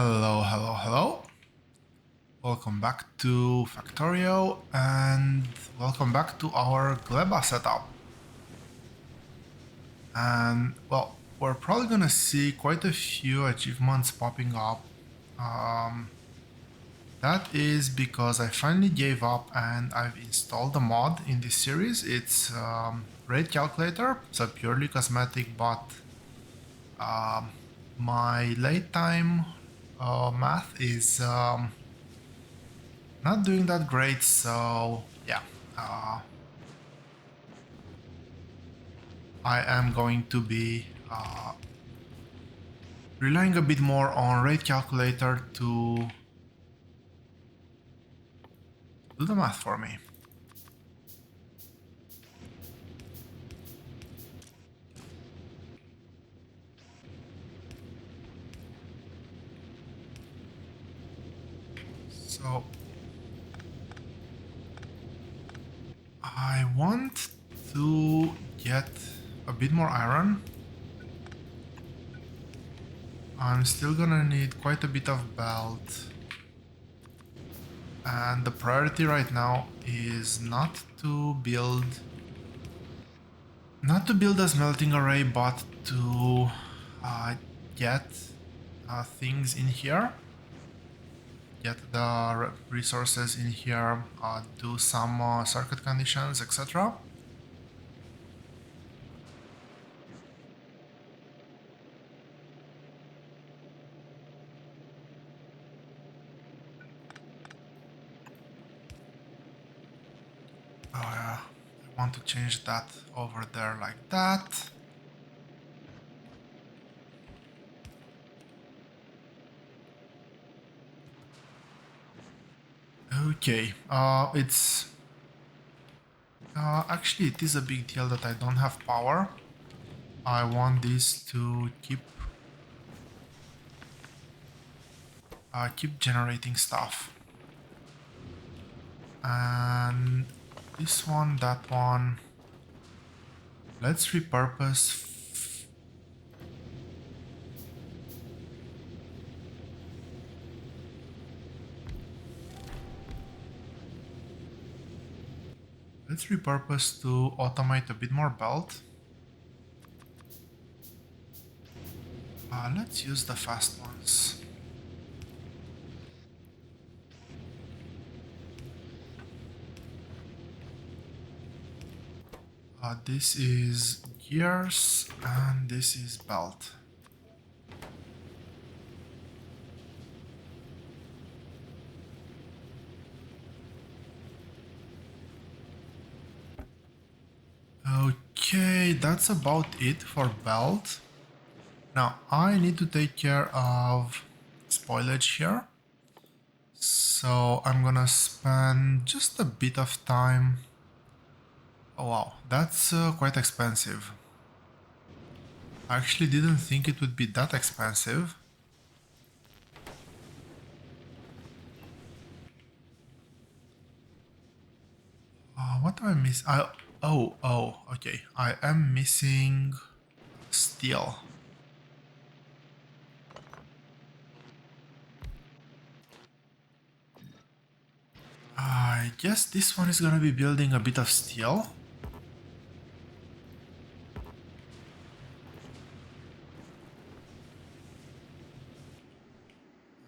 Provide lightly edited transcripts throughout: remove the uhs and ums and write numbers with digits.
Hello, hello, hello. Welcome back to Factorio and welcome back to our Gleba setup. And well, we're probably gonna see quite a few achievements popping up. Um, that is because I finally gave up and I've installed a mod in this series. It's Rate Calculator. It's a purely cosmetic, but my late time math is not doing that great, so yeah. Uh, I am going to be relying a bit more on rate calculator to do the math for me. So I want to get a bit more iron. I'm still gonna need quite a bit of belt. And the priority right now is not to build a smelting array, but to get things in here, get the resources in here, do some circuit conditions, etc. I want to change that over there like that. Okay, it's actually it is a big deal that I don't have power. I want this to keep generating stuff, and this one, that one. Let's repurpose. Let's repurpose to automate a bit more belt. Let's use the fast ones. This is gears and this is belt. Okay, that's about it for belt. Now I need to take care of spoilage here. So I'm gonna spend just a bit of time. Oh wow, that's quite expensive. I actually didn't think it would be that expensive. What do I miss? Okay. I am missing steel. I guess this one is gonna be building a bit of steel.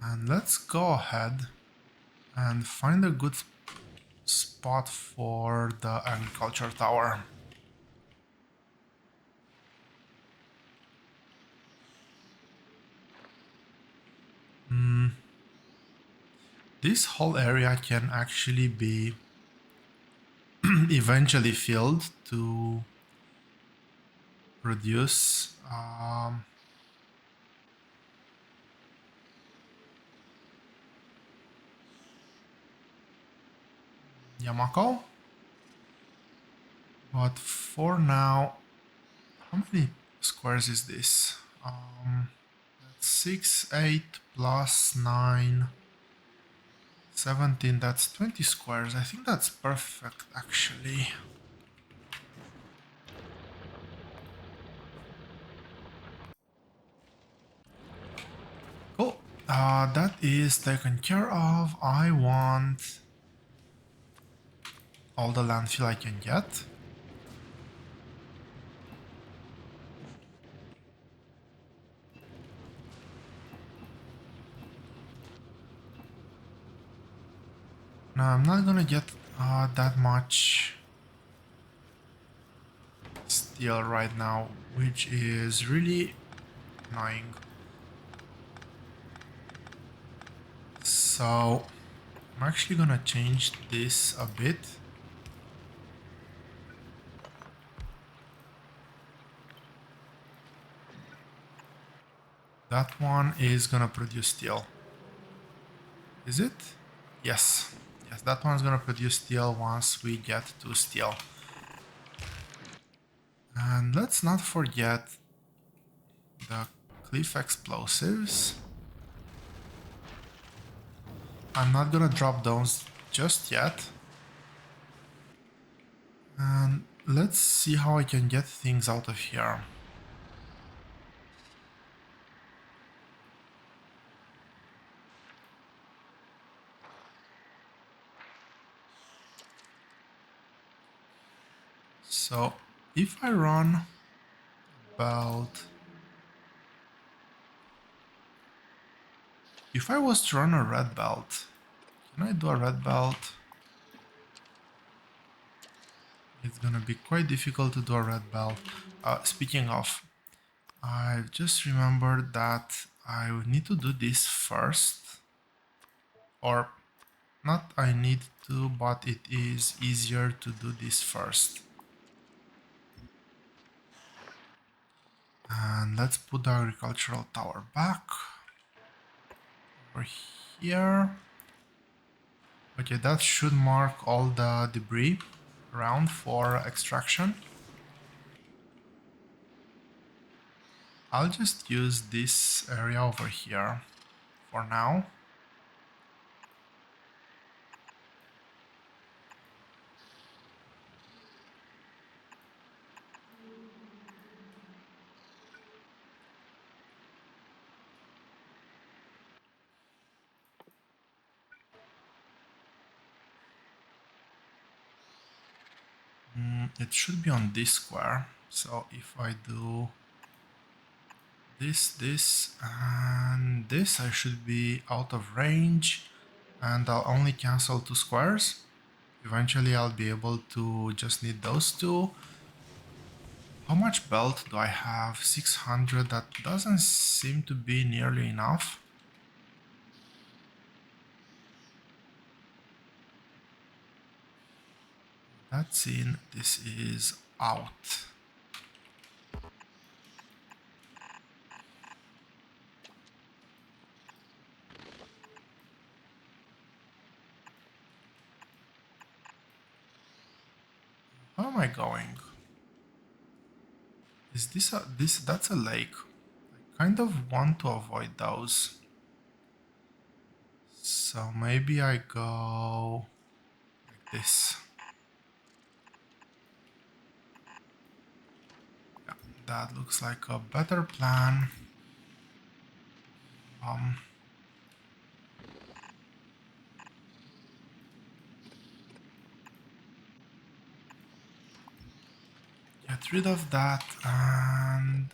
And let's go ahead and find a good spot for the agriculture tower. This whole area can actually be eventually filled to produce Yamako. But for now, how many squares is this? That's 6, 8 plus 9, 17, that's 20 squares. I think that's perfect actually. Cool. that is taken care of. I want all the landfill I can get. Now I'm not gonna get that much steel right now, which is really annoying. So I'm actually gonna change this a bit. That one is gonna produce steel. Is it? Yes. Yes, that one's gonna produce steel once we get to steel. And let's not forget the cliff explosives. I'm not gonna drop those just yet. And let's see how I can get things out of here. So if I run about... If I was to run a red belt, can I do a red belt? It's gonna be quite difficult to do a red belt. Speaking of, I've just remembered that I would need to do this first. Or not I need to, but it is easier to do this first. And let's put the agricultural tower back over here. Okay, that should mark all the debris around for extraction. I'll just use this area over here for now. It should be on this square. So if I do this, and this, I should be out of range, and I'll only cancel 2 squares. Eventually I'll be able to just need those 2. How much belt do I have? 600. That doesn't seem to be nearly enough. That's in. This is out. How am I going? Is this a that's a lake? I kind of want to avoid those. So maybe I go like this. Yeah, that looks like a better plan. Get rid of that and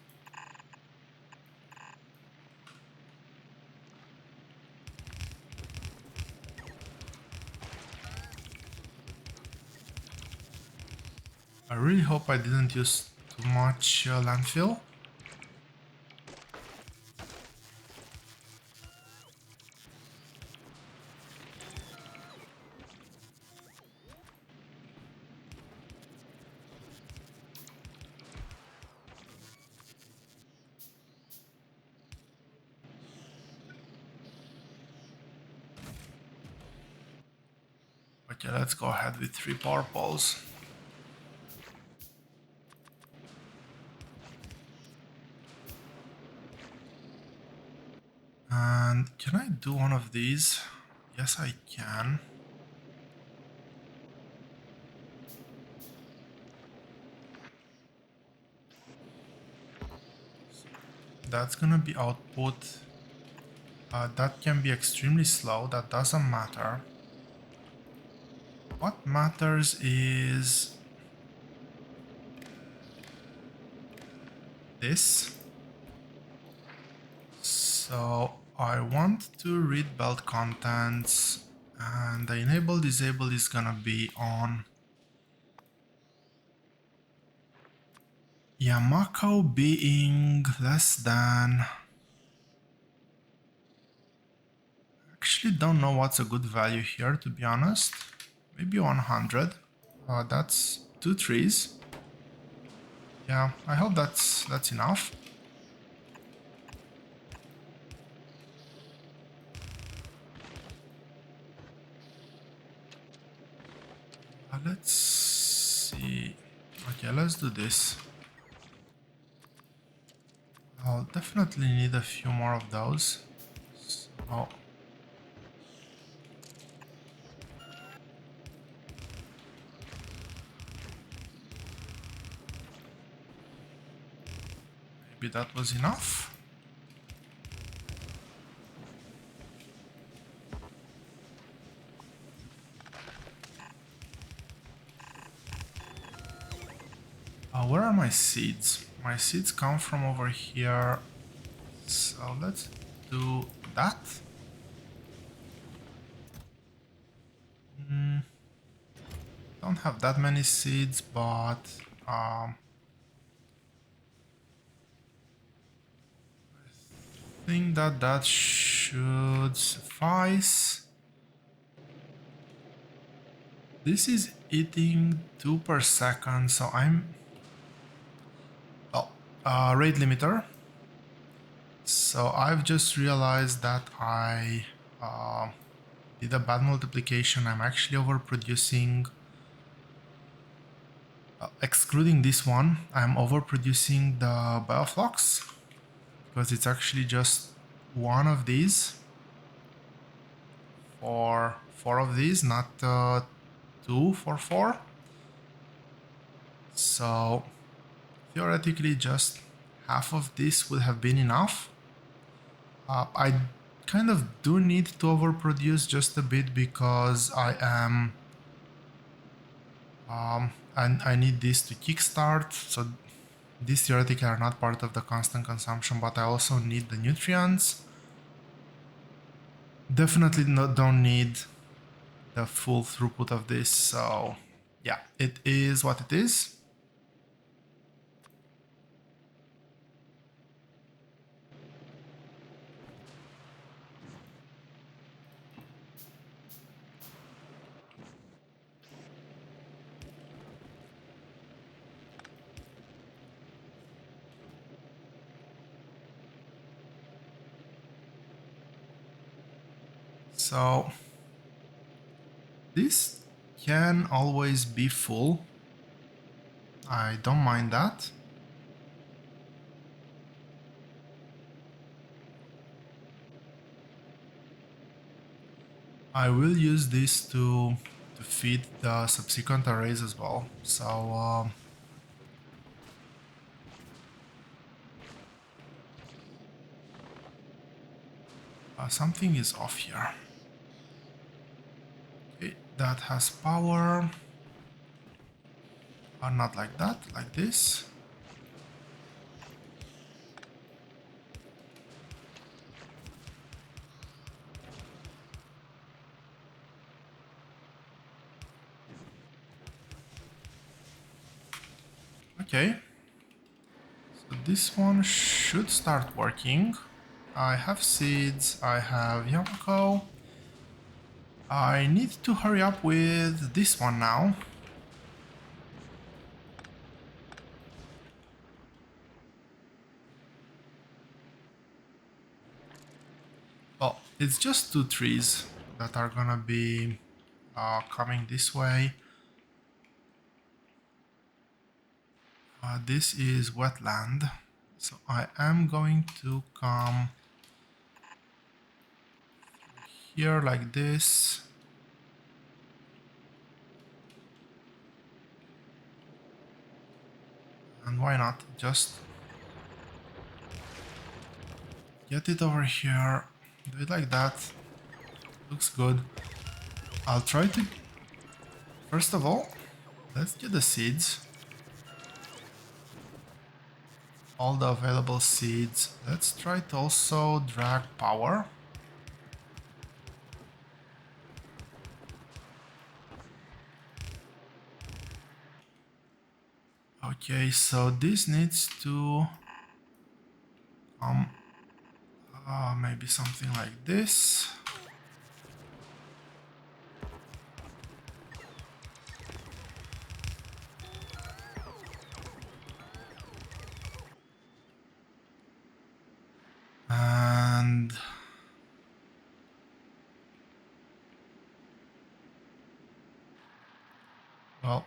I really hope I didn't use too much landfill. Okay, let's go ahead with 3 power poles. And can I do one of these? Yes, I can. That's gonna be output That can be extremely slow, that doesn't matter. What matters is this. So I want to read belt contents, and the enable disable is gonna be on Yamako being less than. Actually don't know what's a good value here, to be honest. Maybe 100. That's 2 trees. Yeah, I hope that's enough. Let's see. Okay, let's do this. I'll definitely need a few more of those. So maybe that was enough. Where are my seeds? My seeds come from over here. So let's do that. Don't have that many seeds, but I think that should suffice. This is eating 2 per second, so I'm... Oh, rate limiter. So I've just realized that I did a bad multiplication. I'm actually overproducing. Excluding this one, I'm overproducing the bioflux because it's actually just one of these for 4 of these, not 2 for 4. So theoretically just half of this would have been enough. I kind of do need to overproduce just a bit because I am and I need this to kickstart, so these theoretically are not part of the constant consumption, but I also need the nutrients. Definitely don't need the full throughput of this, so yeah, it is what it is. So this can always be full. I don't mind that. I will use this to feed the subsequent arrays as well. So something is off here. Okay, that has power. Not like that, like this. Okay. So this one should start working. I have seeds, I have Yamako. I need to hurry up with this one now. Well, it's just 2 trees that are gonna be coming this way. This is wetland, so I am going to come here like this. And why not just get it over here. Do it like that. Looks good. I'll try to... First of all, let's get the seeds. All the available seeds. Let's try to also drag power. Okay, so this needs to maybe something like this. And well,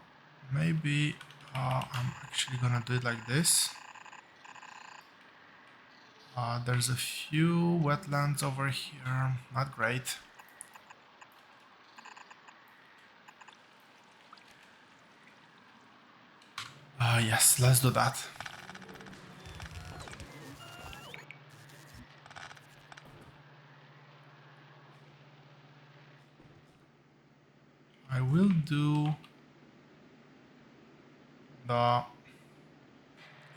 maybe I'm actually gonna do it like this. There's a few wetlands over here, not great. Yes, let's do that. I will do the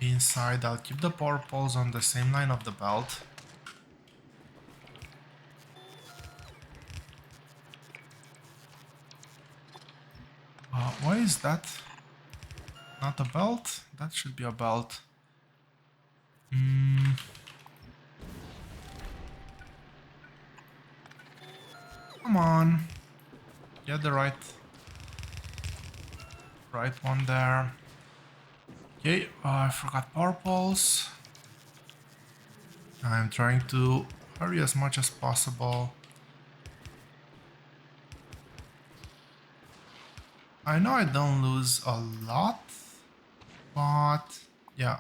inside. I'll keep the power poles on the same line of the belt. Why is that not a belt? That should be a belt. Come on. Get the right one there. Okay, I forgot power poles. I'm trying to hurry as much as possible. I know I don't lose a lot, but yeah,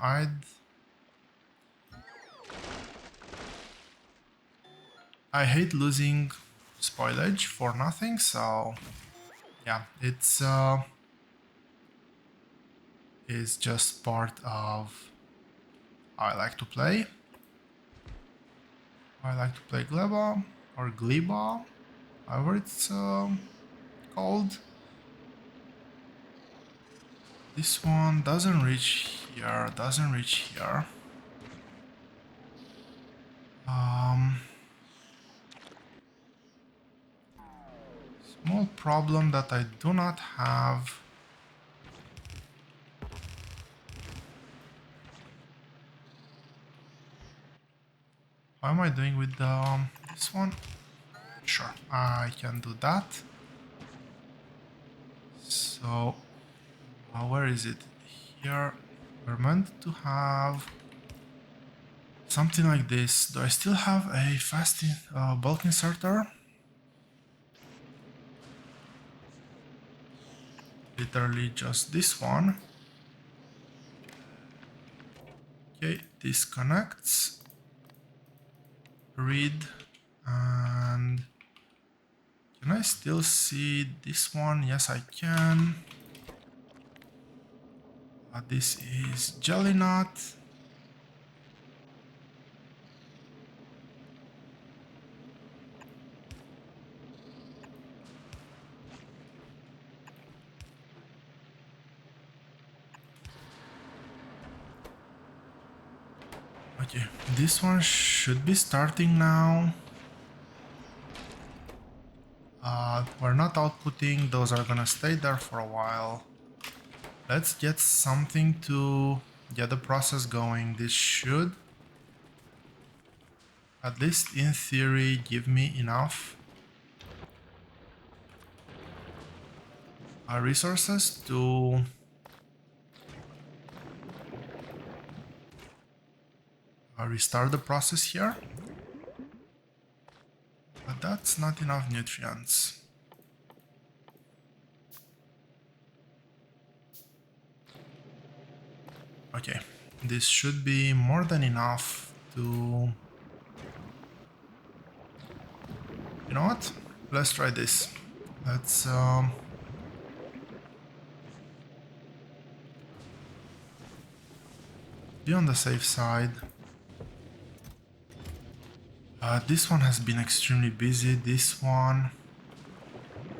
I hate losing spoilage for nothing, so yeah, it's just part of how I like to play. I like to play Gleba or Gleba, however it's called. This one doesn't reach here, doesn't reach here. Small problem that I do not have. How am I doing with this one? Sure, I can do that. So, where is it? Here, we're meant to have something like this. Do I still have a fast bulk inserter? Literally just this one. Okay, this connects. Read, and can I still see this one? Yes, I can. This is jelly nut. Okay, this one should be starting now. We're not outputting, those are gonna stay there for a while. Let's get something to get the process going. This should, at least in theory, give me enough resources to restart the process here. But that's not enough nutrients. Okay, this should be more than enough to... You know what? Let's try this. Let's be on the safe side. This one has been extremely busy. This one,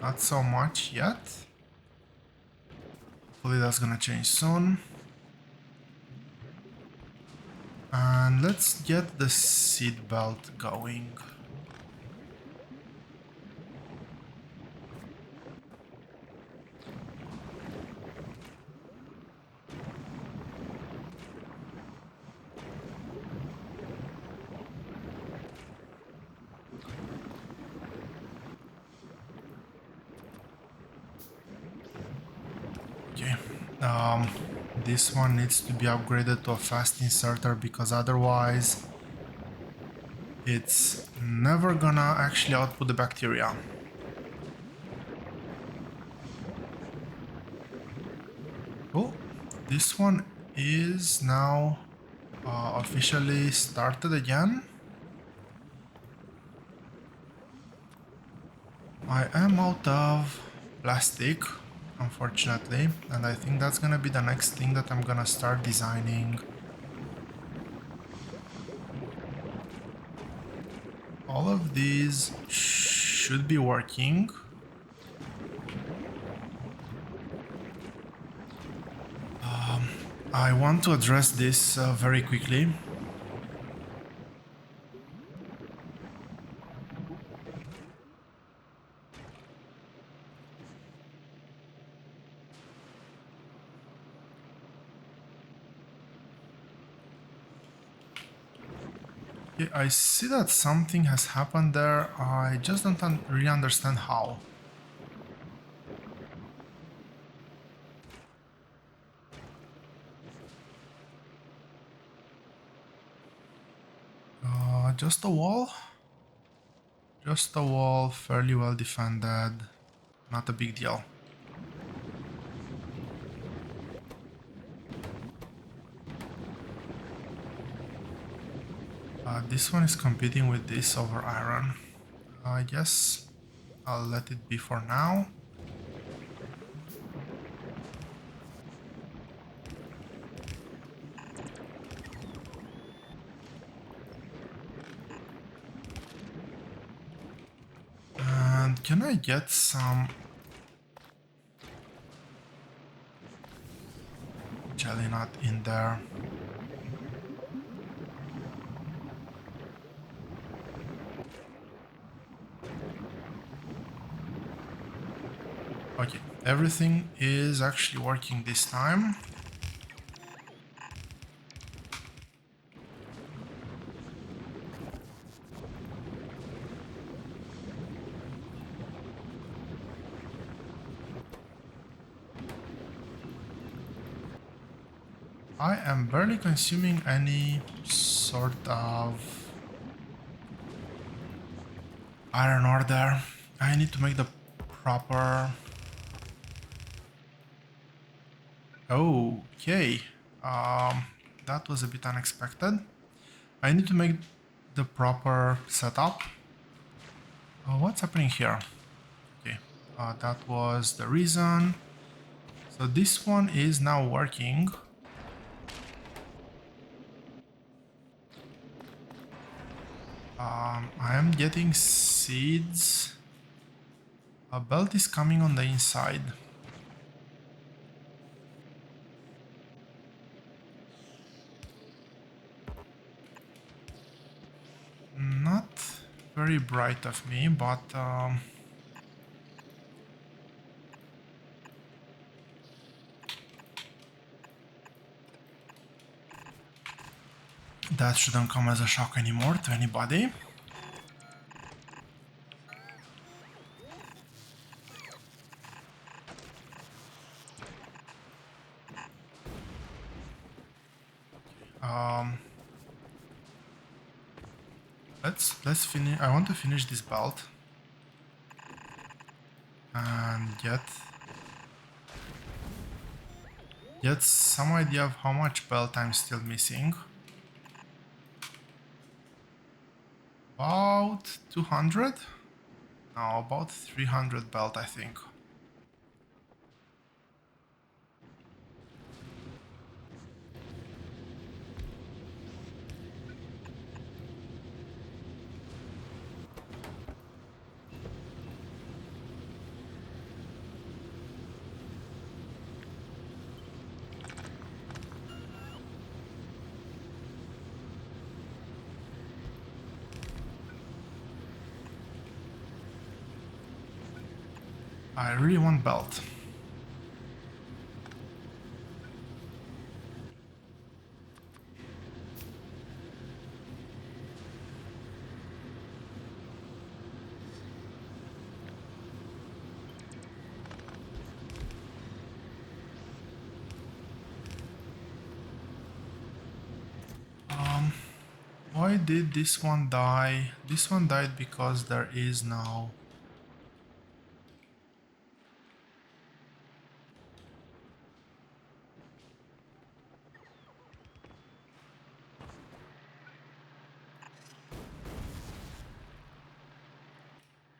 not so much yet. Hopefully that's gonna change soon. And let's get the seat belt going. Okay. This one needs to be upgraded to a fast inserter because otherwise it's never gonna actually output the bacteria. Oh, this one is now officially started again. I am out of plastic, unfortunately, and I think that's gonna be the next thing that I'm gonna start designing. All of these should be working. I want to address this very quickly. Okay, I see that something has happened there. I just don't really understand how. Just a wall? Just a wall, fairly well defended. Not a big deal. This one is competing with this over iron. I guess I'll let it be for now. And can I get some jelly nut in there? Okay, everything is actually working this time. I am barely consuming any sort of iron ore there. I need to make the proper... Okay. That was a bit unexpected. I need to make the proper setup. What's happening here? Okay, that was the reason. So this one is now working. I am getting seeds. A belt is coming on the inside. Not very bright of me, but that shouldn't come as a shock anymore to anybody. Let's finish. I want to finish this belt and get some idea of how much belt I'm still missing. About 200? No, about 300 belt, I think. I really want belt. Why did this one die? This one died because there is no...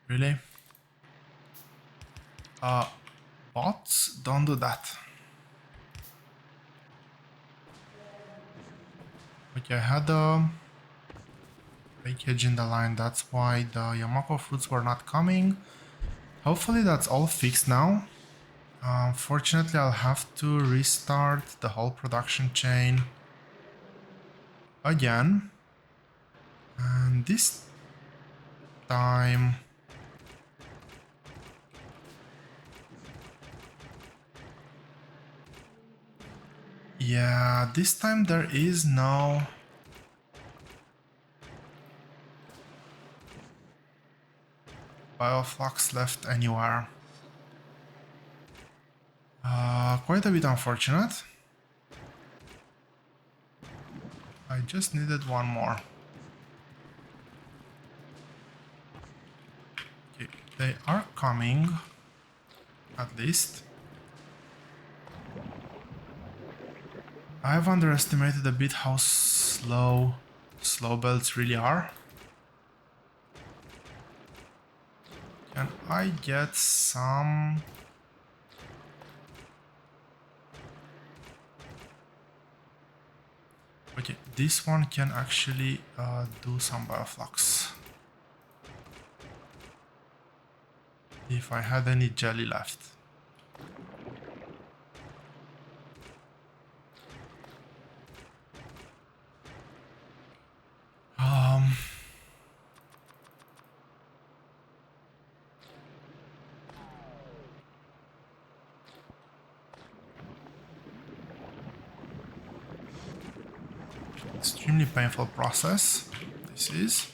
Really? Bots, don't do that. Okay, I had a breakage in the line, that's why the Yamako fruits were not coming. Hopefully that's all fixed now. Unfortunately, I'll have to restart the whole production chain again. And this time... Yeah, this time there is no... bioflux left anywhere. Quite a bit unfortunate. I just needed one more. Okay, they are coming, at least. I've underestimated a bit how slow belts really are. Can I get some... Okay, this one can actually do some bioflux. If I had any jelly left. Extremely painful process. This is.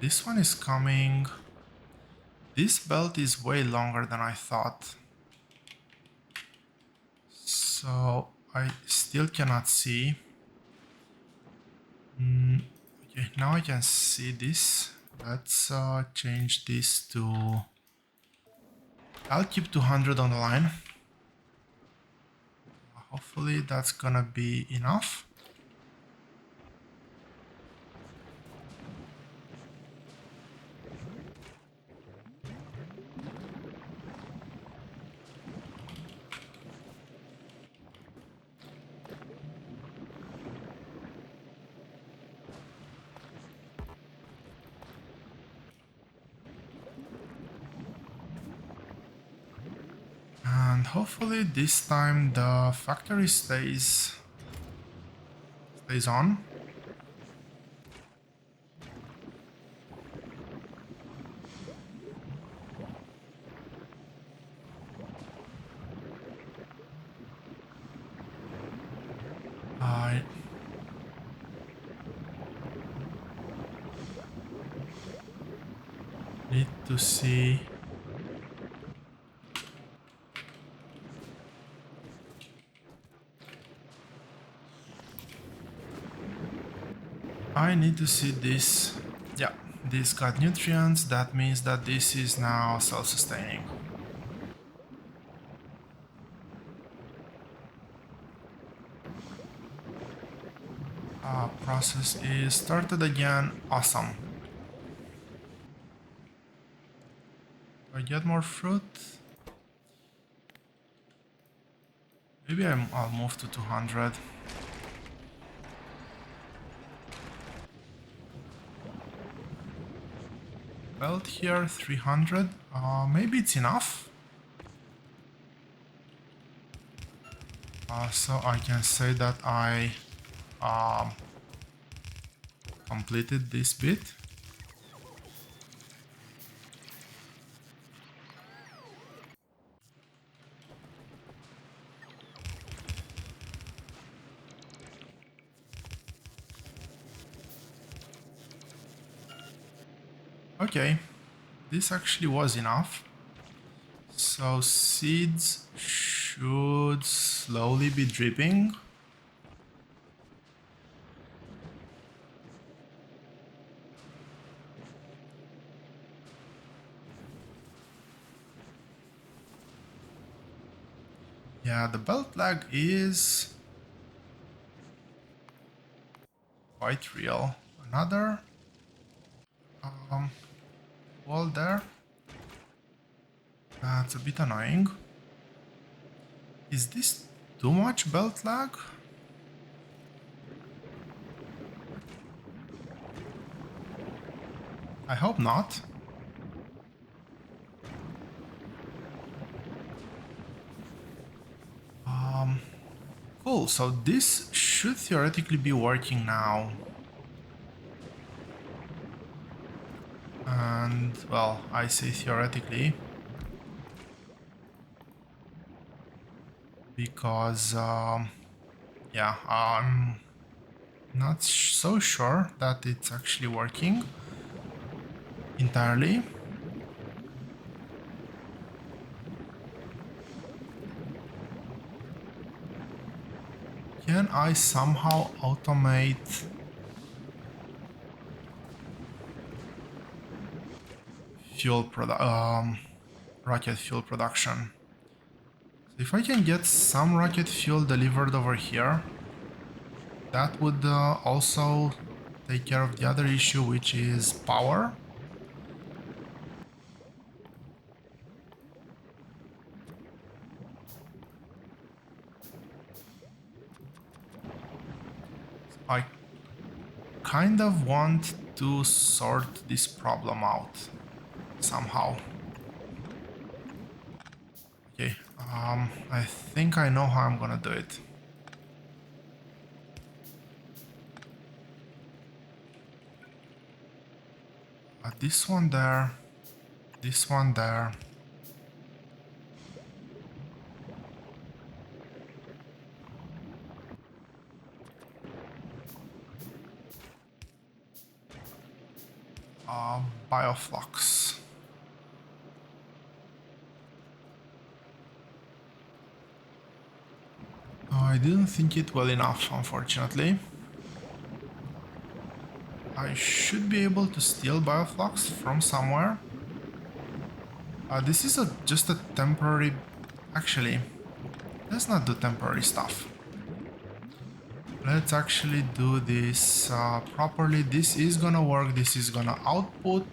This one is coming. This belt is way longer than I thought. So I still cannot see. Okay, now I can see this. Let's change this to... I'll keep 200 on the line. Hopefully that's gonna be enough. And hopefully this time the factory stays on. I need to see... I need to see this. Yeah, this got nutrients. That means that this is now self-sustaining. Process is started again. Awesome. Do I get more fruit? Maybe I'll move to 200. Belt here, 300. Maybe it's enough. So I can say that I completed this bit. Okay, this actually was enough. So seeds should slowly be dripping. Yeah, the belt lag is quite real. Another wall there. That's a bit annoying. Is this too much belt lag? I hope not. Cool, so this should theoretically be working now. And, well, I say theoretically because, yeah, I'm not so sure that it's actually working entirely. Can I somehow automate rocket fuel production? So if I can get some rocket fuel delivered over here, that would also take care of the other issue, which is power. I kind of want to sort this problem out somehow. Okay, I think I know how I'm gonna do it. This one there, this one there. Bioflux. I didn't think it well enough, unfortunately. I should be able to steal Bioflux from somewhere. This is just a temporary... Actually, let's not do temporary stuff. Let's actually do this properly. This is gonna work. This is gonna output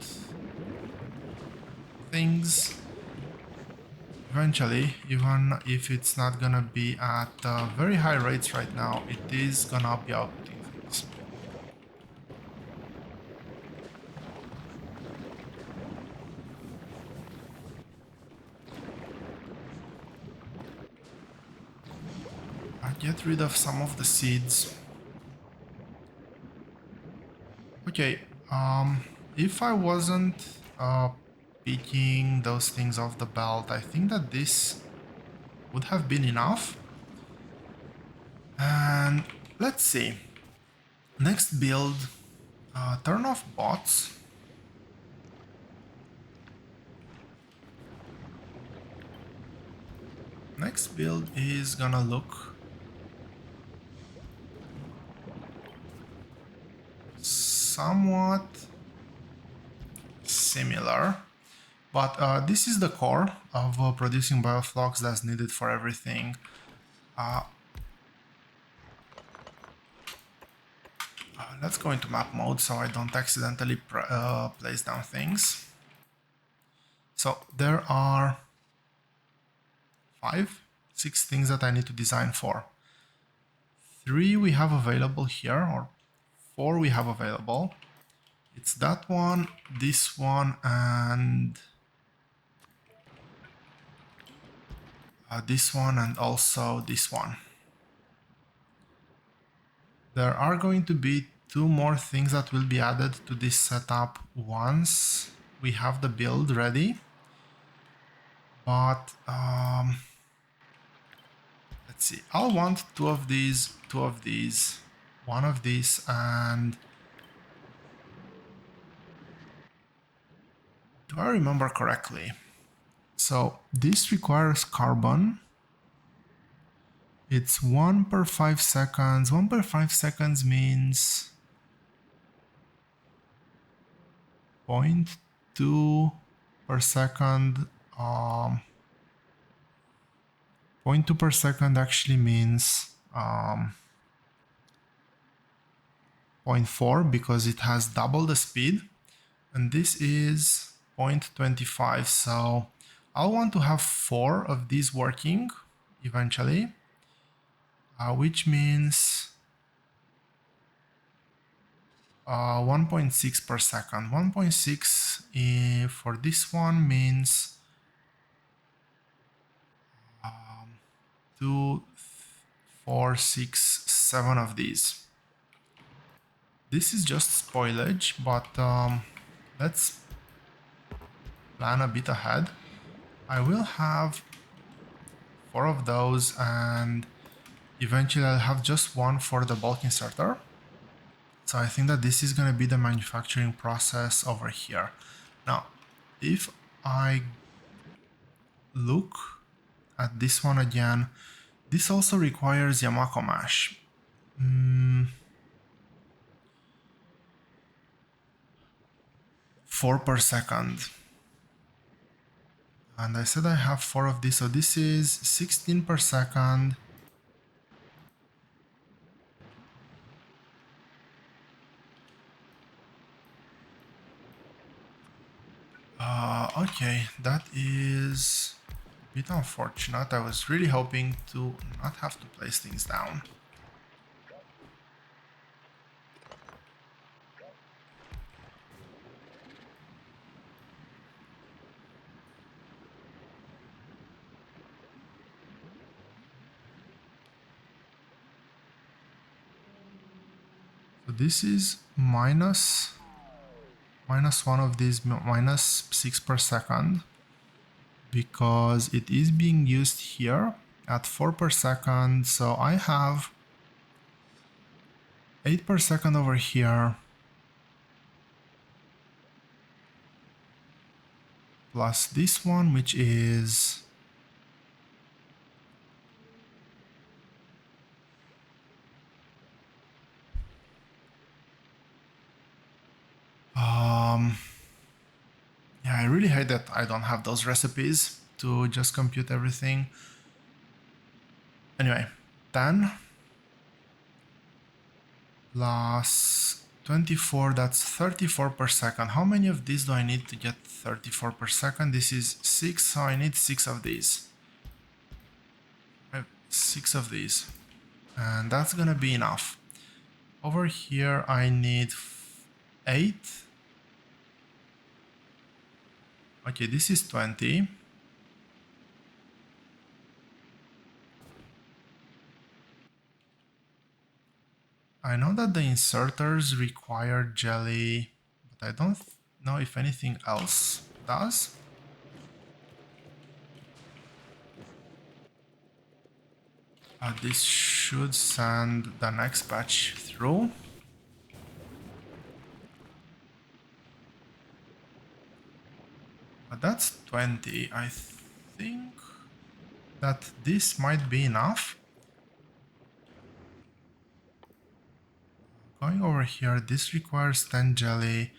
things eventually, even if it's not gonna be at very high rates right now. It is gonna be outputting things. I get rid of some of the seeds. Okay, if I wasn't picking those things off the belt, I think that this would have been enough. And let's see. Next build, turn off bots. Next build is gonna look somewhat similar, but this is the core of producing bioflux that's needed for everything. Let's go into map mode so I don't accidentally place down things. So there are 6 things that I need to design for. 3 we have available here, or 4 we have available. It's that one, this one, and this one, and also this one. There are going to be two more things that will be added to this setup once we have the build ready. But let's see, I'll want two of these, one of these, and do I remember correctly? So this requires carbon. It's 1 per 5 seconds. 1 per 5 seconds means 0.2 per second. 0.2 per second actually means 0.4 because it has double the speed. And this is 0.25. So I'll want to have 4 of these working eventually, which means 1.6 per second. 1.6 for this one means 2, 4, 6, 7 of these. This is just spoilage, but let's plan a bit ahead. I will have 4 of those, and eventually I'll have just 1 for the bulk inserter. So I think that this is going to be the manufacturing process over here. Now, if I look at this one again, this also requires Yamako mash. 4 per second. And I said I have 4 of these, so this is 16 per second. Okay, that is a bit unfortunate. I was really hoping to not have to place things down. So this is minus 1 of these, minus 6 per second, because it is being used here at 4 per second. So I have 8 per second over here, plus this one, which is yeah, I really hate that I don't have those recipes to just compute everything. Anyway, 10 plus 24, that's 34 per second. How many of these do I need to get 34 per second? This is 6, so I need 6 of these. I have 6 of these, and that's gonna be enough. Over here I need 8. Okay, this is 20. I know that the inserters require jelly, but I don't know if anything else does. This should send the next batch through. But that's 20. I think that this might be enough. Going over here, this requires 10 jelly,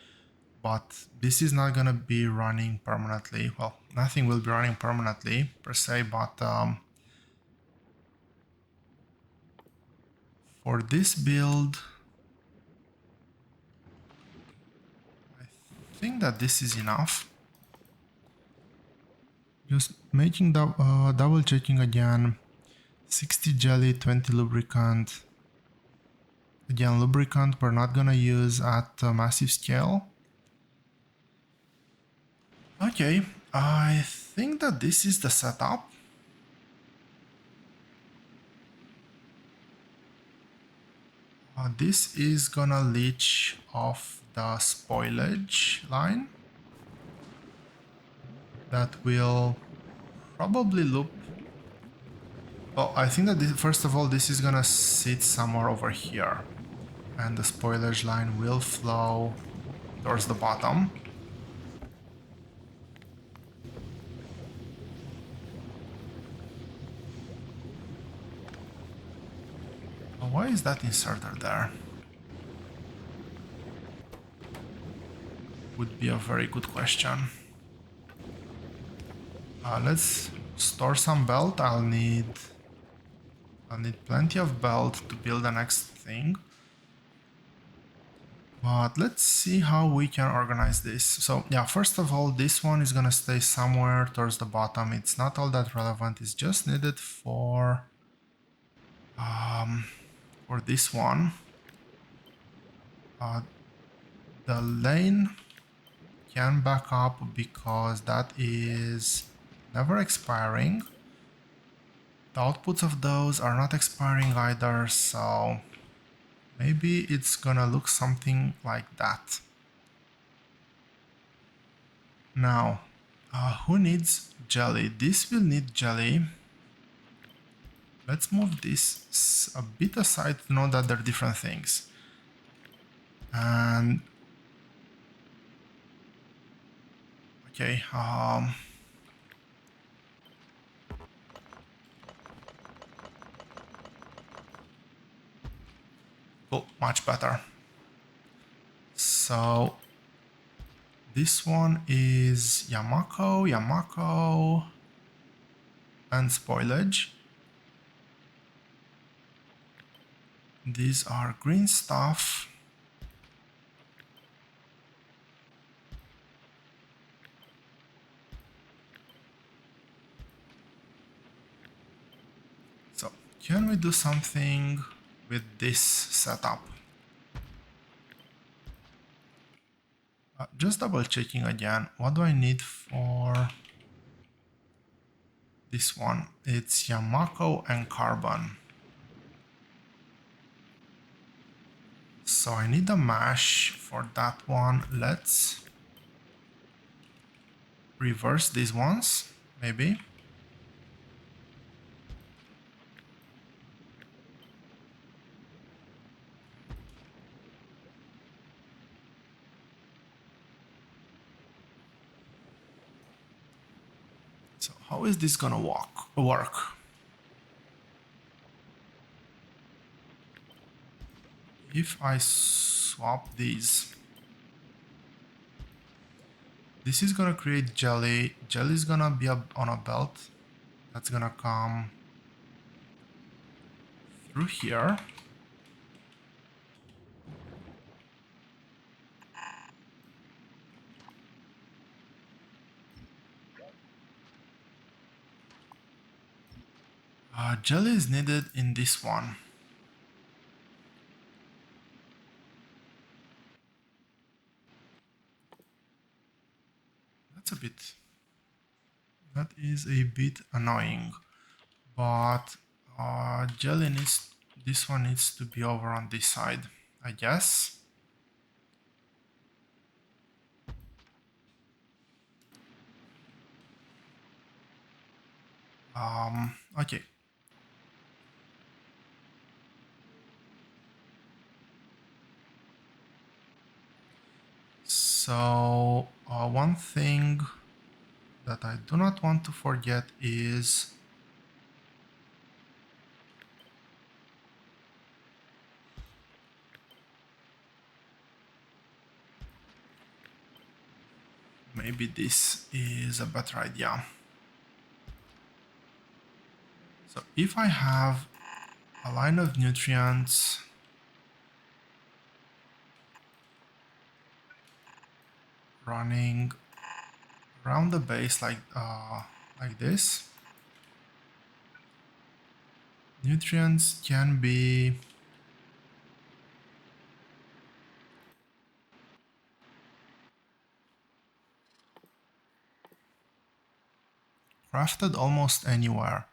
but this is not gonna be running permanently. Well, nothing will be running permanently per se, but for this build, I think that this is enough. Just making double checking again. 60 jelly, 20 lubricant. Again, lubricant we're not gonna use at a massive scale. Okay, I think that this is the setup. This is gonna leech off the spoilage line. That will probably loop. Well, I think that first of all, this is gonna sit somewhere over here. And the spoilage line will flow towards the bottom. Why is that inserter there? Would be a very good question. Let's store some belt. I'll need plenty of belt to build the next thing. But let's see how we can organize this. So yeah, first of all, this one is gonna stay somewhere towards the bottom. It's not all that relevant. It's just needed for this one. The lane can back up because that is never expiring. The outputs of those are not expiring either, so maybe it's gonna look something like that. Now, who needs jelly? This will need jelly. Let's move this a bit aside to know that they're different things. And okay, cool, much better. So this one is Yamako, and spoilage. These are green stuff. So can we do something with this setup? Just double checking again. What do I need for this one? It's Yamako and carbon. So I need a mash for that one. Let's reverse these ones, maybe. So how is this gonna work? If I swap these, this is gonna create jelly. Jelly is gonna be on a belt. That's gonna come through here. Jelly is needed in this one. That is a bit annoying, but jelly needs, this one needs to be over on this side, I guess. Okay. So one thing that I do not want to forget is maybe this is a better idea. So if I have a line of nutrients running around the base like this, nutrients can be crafted almost anywhere.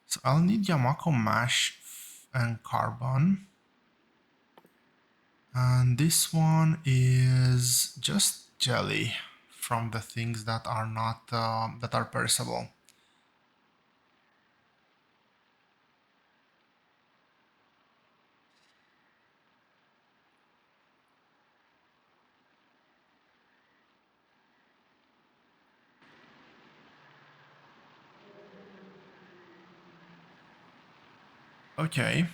So I'll need Yamako mash and carbon. And this one is just jelly from the things that are not that are perishable. Okay.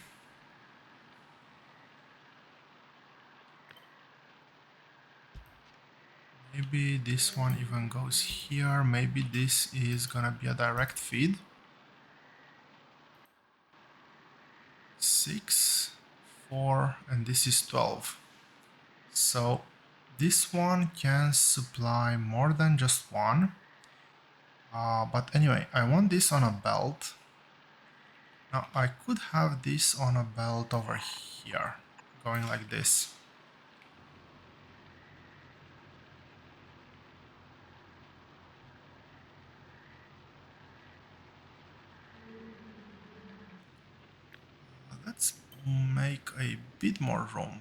Maybe this one even goes here. Maybe this is gonna be a direct feed. 6, 4, and this is 12. So this one can supply more than just one. But anyway, I want this on a belt. Now I could have this on a belt over here, going like this. Let's make a bit more room.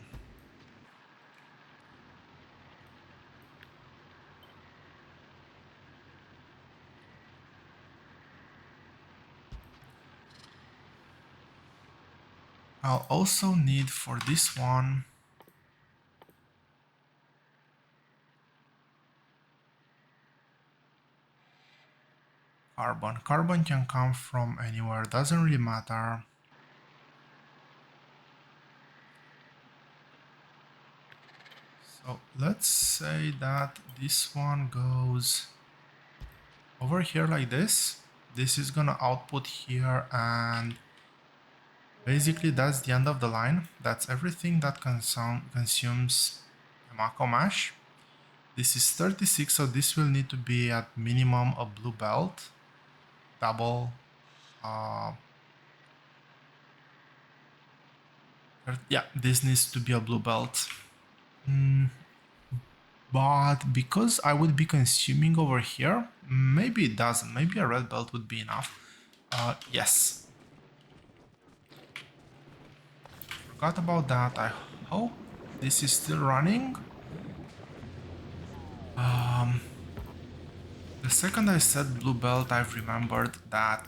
I'll also need for this one carbon. Carbon can come from anywhere, doesn't really matter. So let's say that this one goes over here like this. This is gonna output here, and basically that's the end of the line. That's everything that consumes Mako mash. This is 36, so this will need to be at minimum a blue belt. Double. Yeah, this needs to be a blue belt. But because I would be consuming over here, maybe it doesn't. Maybe a red belt would be enough. Yes. Forgot about that. I hope this is still running. The second I said blue belt, I've remembered that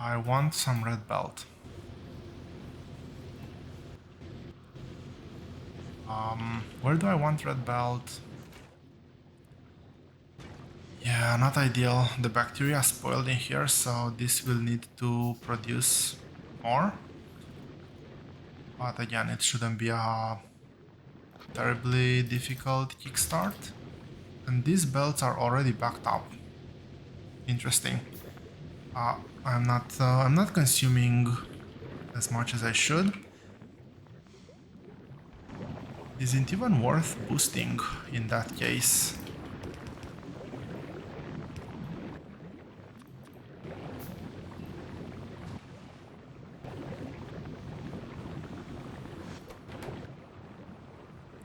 I want some red belt. Where do I want red belt? Yeah, not ideal. The bacteria spoiled in here, so this will need to produce more. But again, it shouldn't be a terribly difficult kickstart. And these belts are already backed up. Interesting. I'm not consuming as much as I should. Isn't even worth boosting in that case.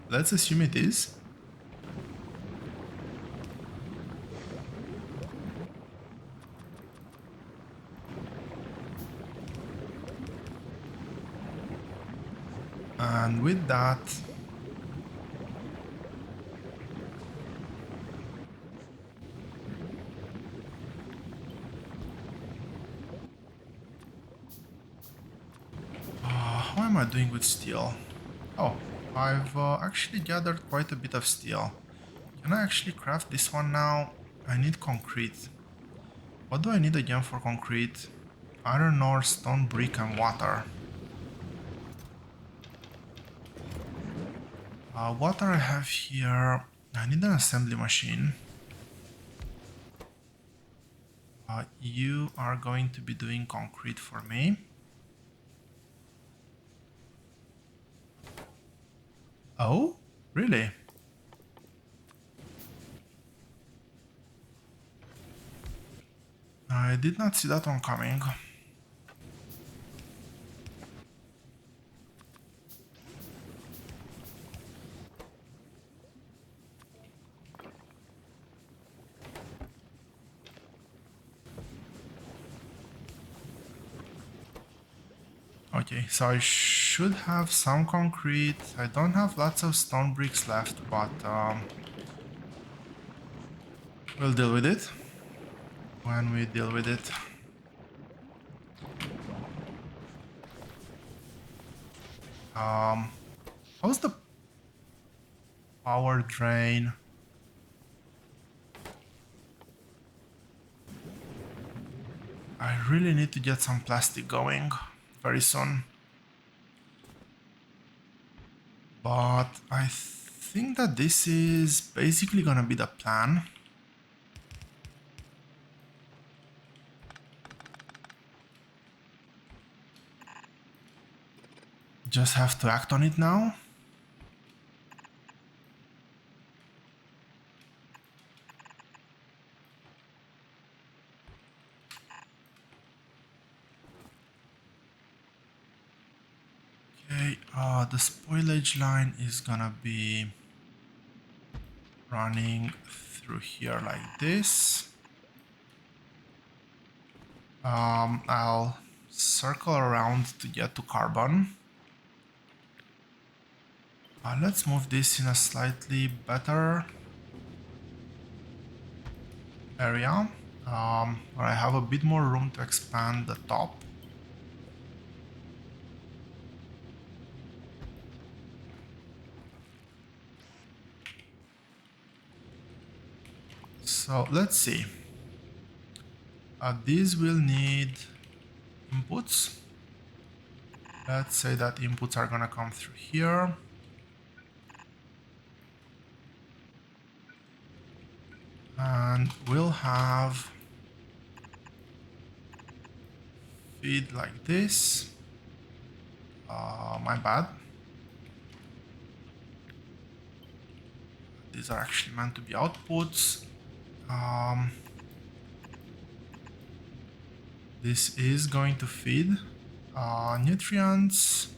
Let's assume it is. And with that, how am I doing with steel? Oh, I've actually gathered quite a bit of steel. Can I actually craft this one now? I need concrete. What do I need again for concrete? Iron ore, stone, brick, and water. Water I have here. I need an assembly machine. You are going to be doing concrete for me. Oh, really? I did not see that one coming. Okay, so I should have some concrete. I don't have lots of stone bricks left, but we'll deal with it when we deal with it. How's the power drain? I really need to get some plastic going very soon. But I think that this is basically gonna be the plan. Just have to act on it now. Okay, the spoilage line is gonna be running through here like this. I'll circle around to get to carbon. Let's move this in a slightly better area, where I have a bit more room to expand the top. So let's see. These will need inputs. Let's say that inputs are gonna come through here. And we'll have feed like this. My bad. These are actually meant to be outputs. This is going to feed nutrients.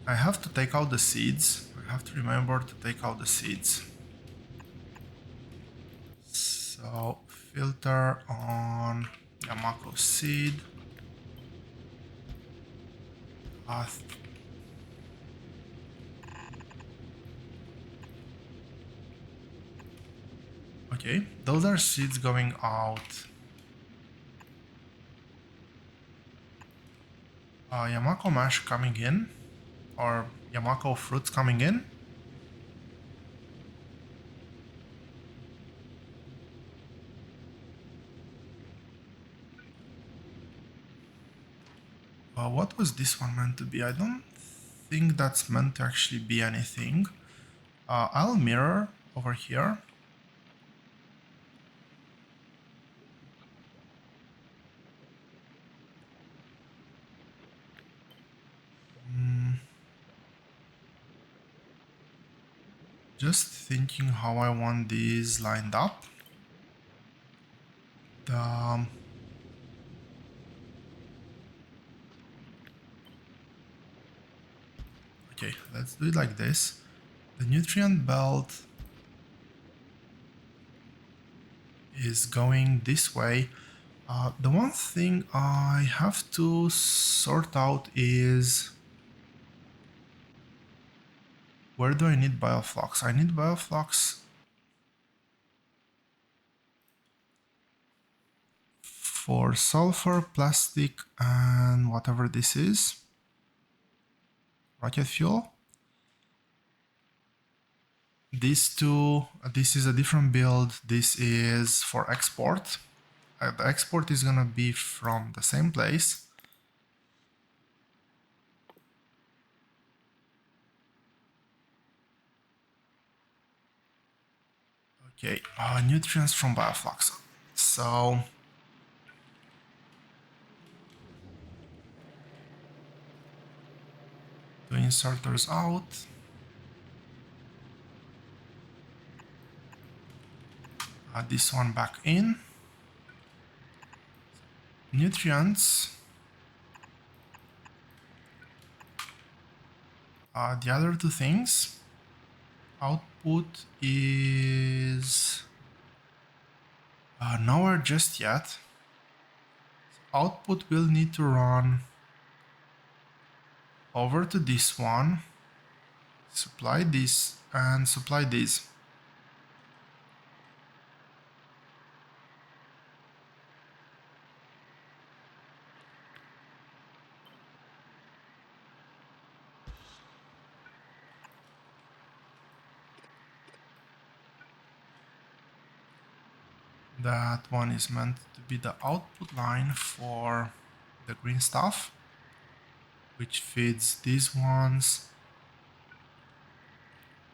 I have to take out the seeds. I have to remember to take out the seeds. So filter on Yamako seed. Okay, those are seeds going out. Yamako mash coming in, or Yamako fruits coming in. What was this one meant to be? I don't think that's meant to actually be anything. I'll mirror over here. Just thinking how I want these lined up. Okay, let's do it like this. The nutrient belt is going this way. The one thing I have to sort out is where do I need bioflux? I need bioflux for sulfur, plastic, and whatever this is. Rocket fuel. These two, this is a different build. This is for export. The export is gonna be from the same place. Okay, nutrients from bioflux. So to insert those out. This one back in. Nutrients. The other two things. Output is nowhere just yet. output will need to run over to this one, supply this, and supply this. That one is meant to be the output line for the green stuff, which feeds these ones.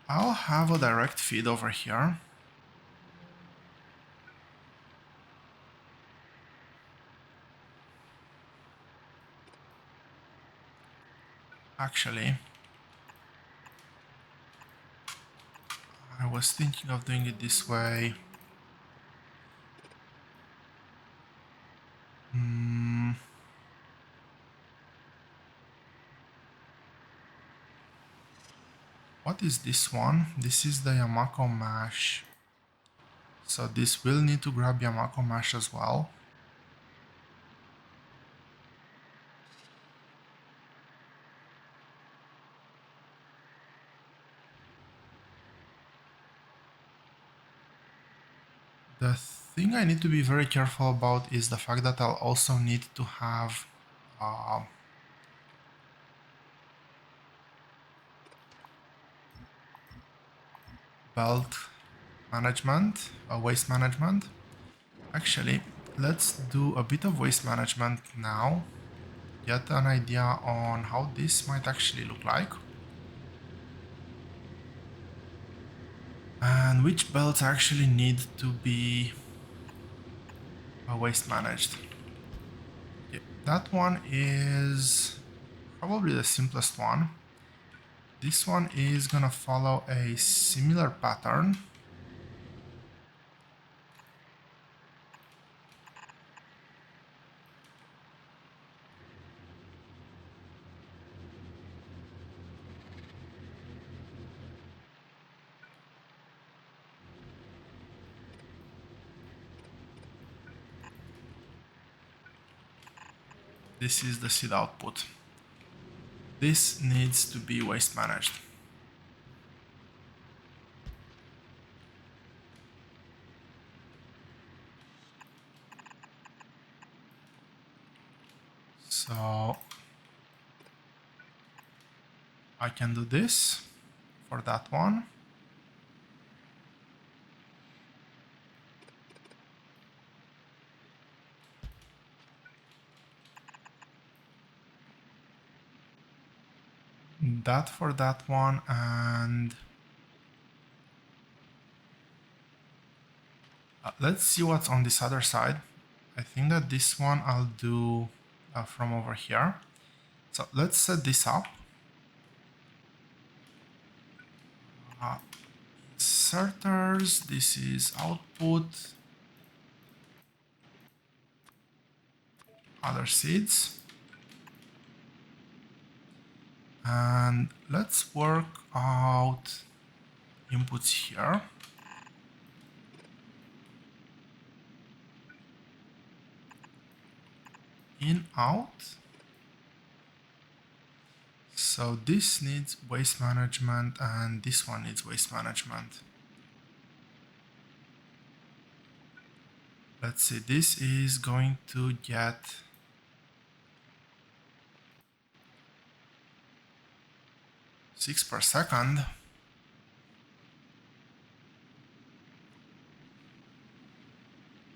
I'll have a direct feed over here. Actually, I was thinking of doing it this way. What is this one? This is the Yamako mash. So this will need to grab Yamako mash as well. The thing I need to be very careful about is the fact that I'll also need to have belt management, waste management. Actually, let's do a bit of waste management now. Get an idea on how this might actually look like. And which belts actually need to be waste managed. Okay, that one is probably the simplest one. This one is gonna follow a similar pattern. This is the seed output. This needs to be waste managed. So I can do this for that one. That for that one, and let's see what's on this other side. I think that this one I'll do from over here. So let's set this up. Inserters, this is output, other seeds. And let's work out inputs here. In, out. So this needs waste management and this one needs waste management. Let's see, this is going to get six per second.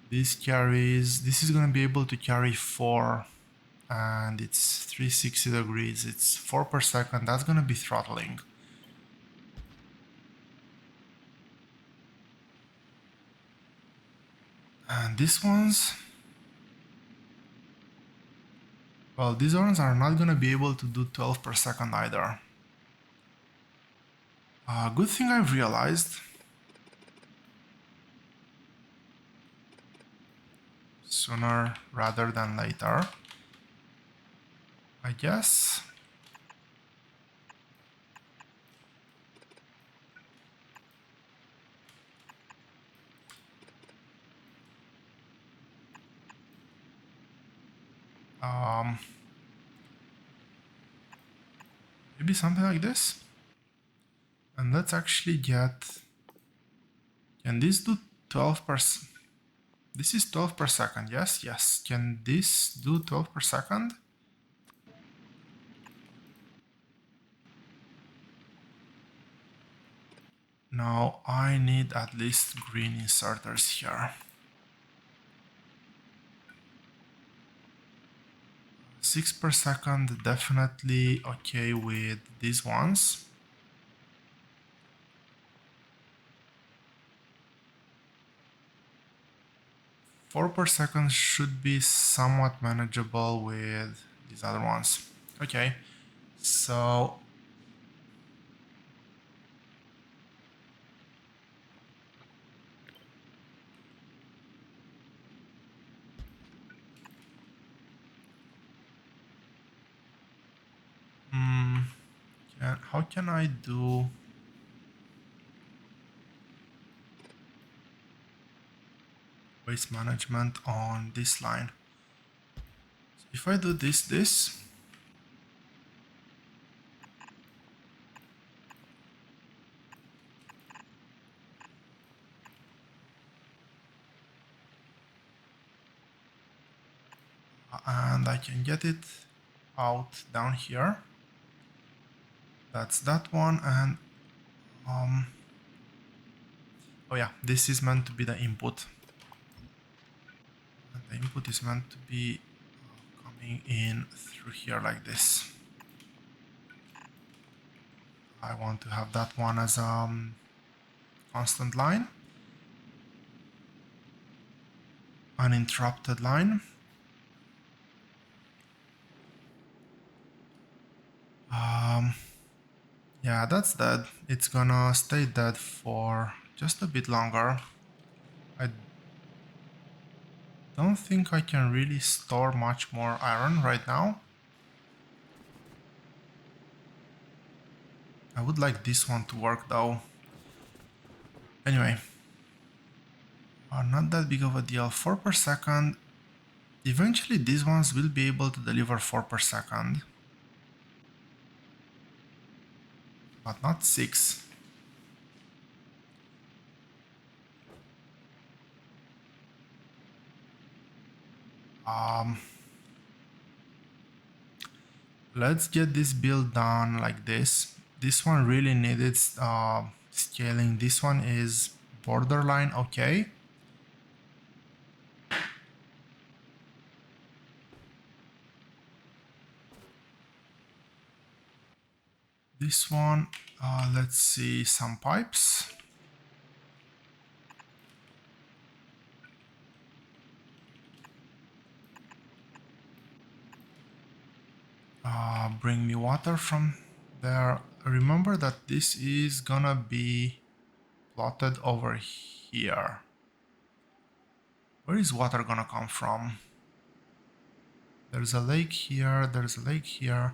This is going to be able to carry 4 and it's 360 degrees. It's 4 per second. That's going to be throttling. And these ones, well, these ones are not going to be able to do 12 per second either. Good thing I've realized. Sooner rather than later, I guess. Maybe something like this. And let's actually get, can this do 12 per, this is 12 per second, yes, yes. Can this do 12 per second? Now I need at least green inserters here. 6 per second, definitely okay with these ones. 4 per second should be somewhat manageable with these other ones. Okay, so how can I do waste management on this line? So if I do this, and I can get it out down here. That's that one, and oh yeah, this is meant to be the input. And the input is meant to be coming in through here like this. I want to have that one as a constant line, uninterrupted line. Yeah, that's dead. It's gonna stay dead for just a bit longer. I don't think I can really store much more iron right now. I would like this one to work though. Anyway, not that big of a deal. 4 per second. Eventually these ones will be able to deliver 4 per second. But not 6. Let's get this build done like this. This one really needed scaling. This one is borderline okay. This one, let's see some pipes. Bring me water from there. Remember that this is gonna be plotted over here. Where is water gonna come from? There's a lake here, there's a lake here.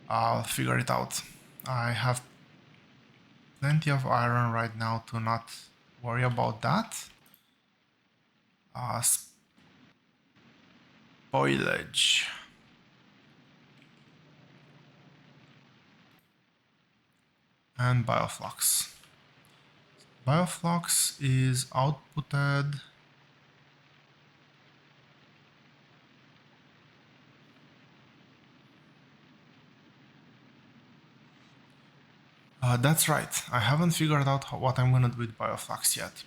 I'll figure it out. I have plenty of iron right now to not worry about that. Spoilage. And bioflux. Bioflux is outputted. That's right. I haven't figured out what I'm gonna do with bioflux yet.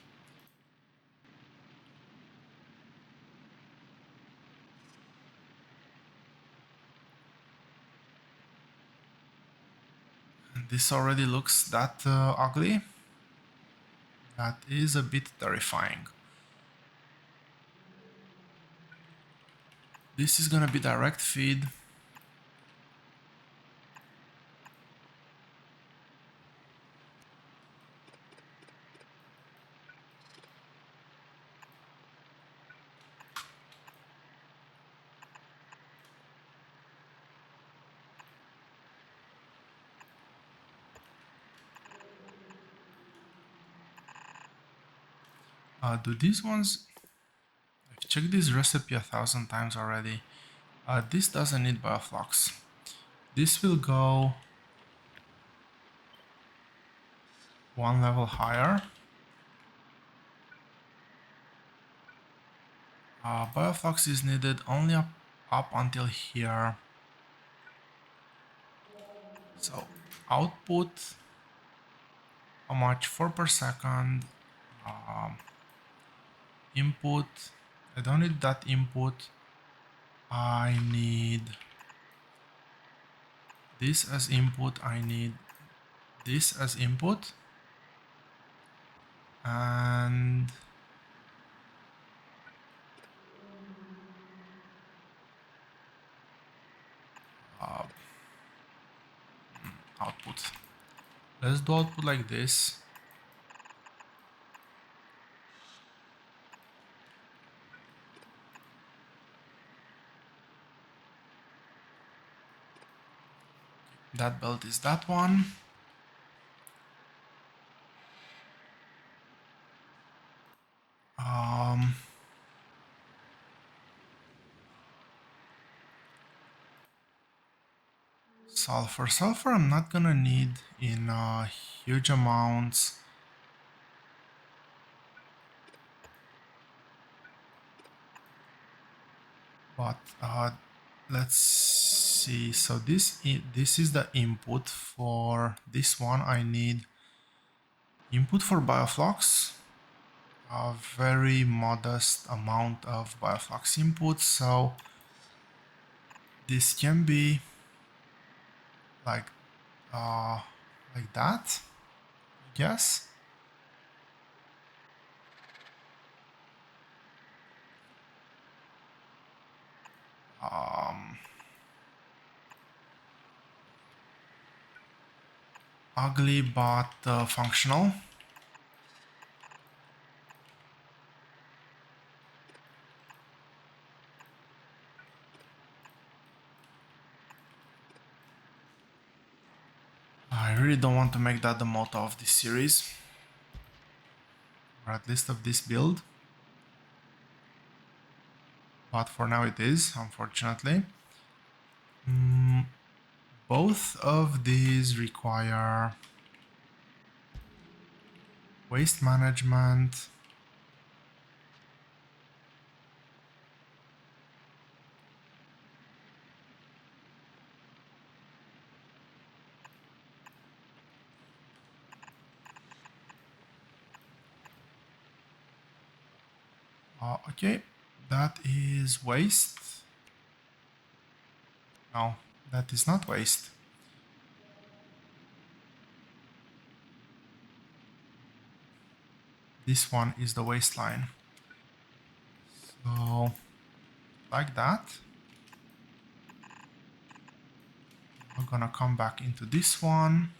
And this already looks that ugly. That is a bit terrifying. This is gonna be direct feed. Do these ones... I've checked this recipe 1,000 times already. This doesn't need bioflux. This will go one level higher. Bioflux is needed only up until here. So output, how much? 4 per second. Input, I don't need that input. I need this as input. I need this as input. And output. Let's do output like this. That belt is that one. Sulfur. Sulfur I'm not gonna need in huge amounts. But let's see. So this is the input for this one. I need input for bioflux. A very modest amount of bioflux input. So this can be like that, I guess. Ugly but functional. I really don't want to make that the motto of this series, or at least of this build. But for now it is, unfortunately. Both of these require waste management. Okay, that is waste. No, that is not waste. This one is the waistline. So, like that. We're gonna come back into this one.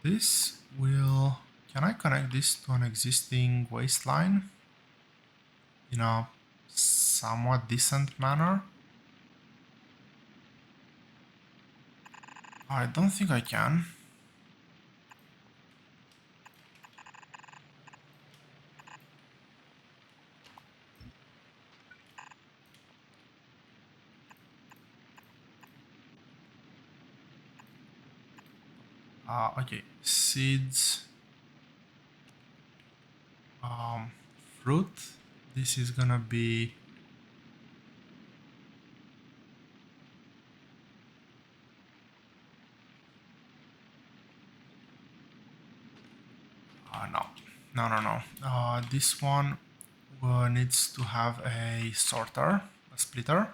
This will... Can I connect this to an existing waistline in a somewhat decent manner? I don't think I can. Okay, seeds, fruit. This is gonna be no. This one needs to have a sorter, a splitter.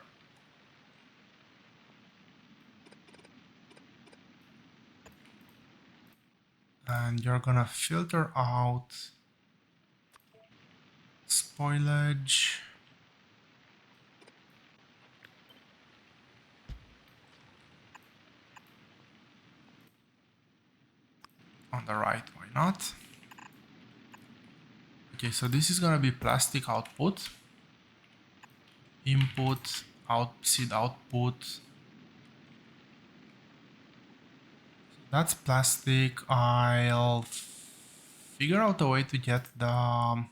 And you're gonna filter out spoilage. On the right, why not? Okay, so this is gonna be plastic output, input, seed output. That's plastic. I'll figure out a way to get the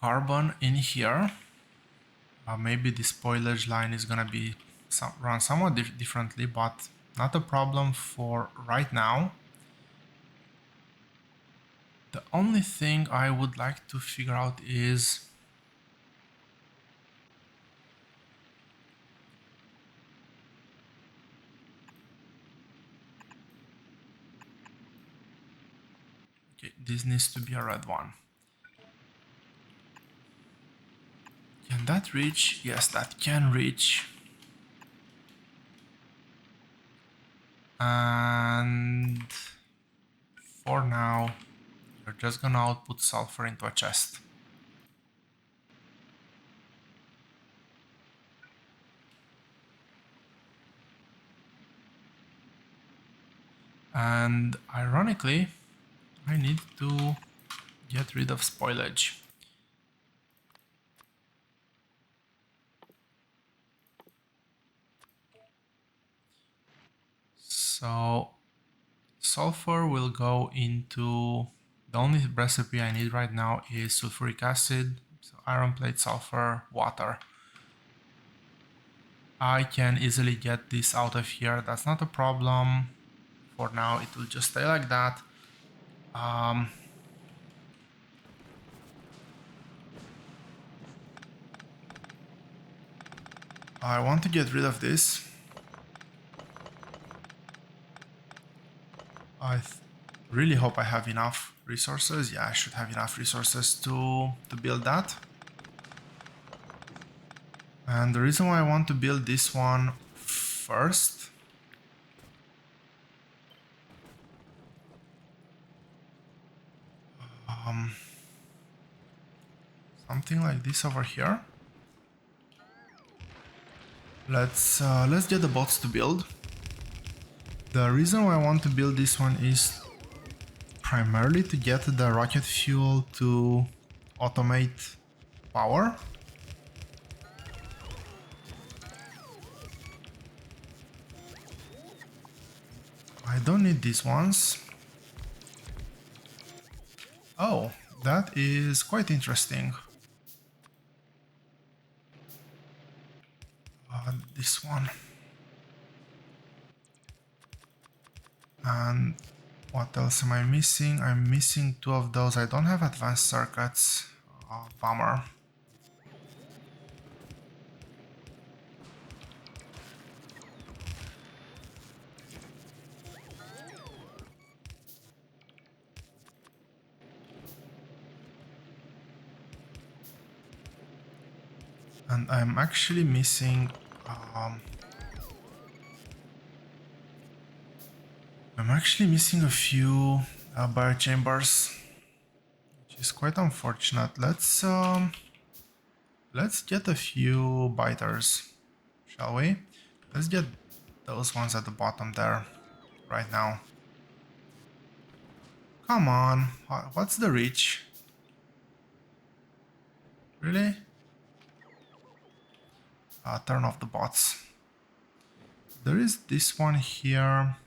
carbon in here. Maybe the spoilage line is gonna be run somewhat differently, but not a problem for right now. The only thing I would like to figure out is okay, this needs to be a red one. Can that reach? Yes, that can reach. And for now, you're just gonna output sulfur into a chest. And ironically, I need to get rid of spoilage. So sulfur will go into, the only recipe I need right now is sulfuric acid, so iron plate, sulfur, water. I can easily get this out of here, that's not a problem. For now it will just stay like that. I want to get rid of this. I really hope I have enough resources. Yeah, I should have enough resources to build that. And the reason why I want to build this one first something like this over here. Let's get the bots to build. The reason why I want to build this one is primarily to get the rocket fuel to automate power. I don't need these ones. Oh, that is quite interesting. This one. And what else am I missing? I'm missing two of those. I don't have advanced circuits. Bummer. And I'm actually missing a few biochambers, which is quite unfortunate. Let's get a few biters, shall we? Let's get those ones at the bottom there right now. Come on, what's the reach? Really? Turn off the bots. There is this one here.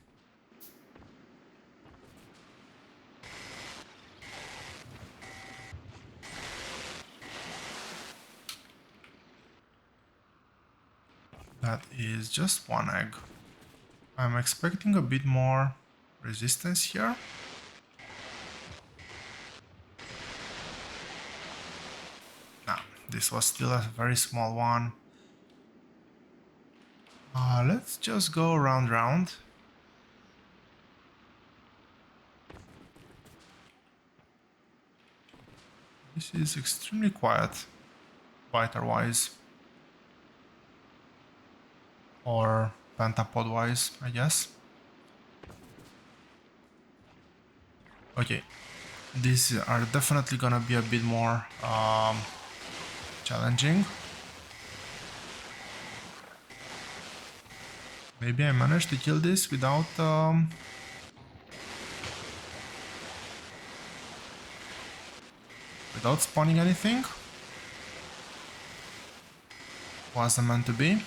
That is just one egg. I'm expecting a bit more resistance here. No, this was still a very small one. Let's just go round. This is extremely quiet, biter-wise. Or pentapod-wise, I guess. Okay, these are definitely gonna be a bit more challenging. Maybe I managed to kill this without without spawning anything. Wasn't meant to be.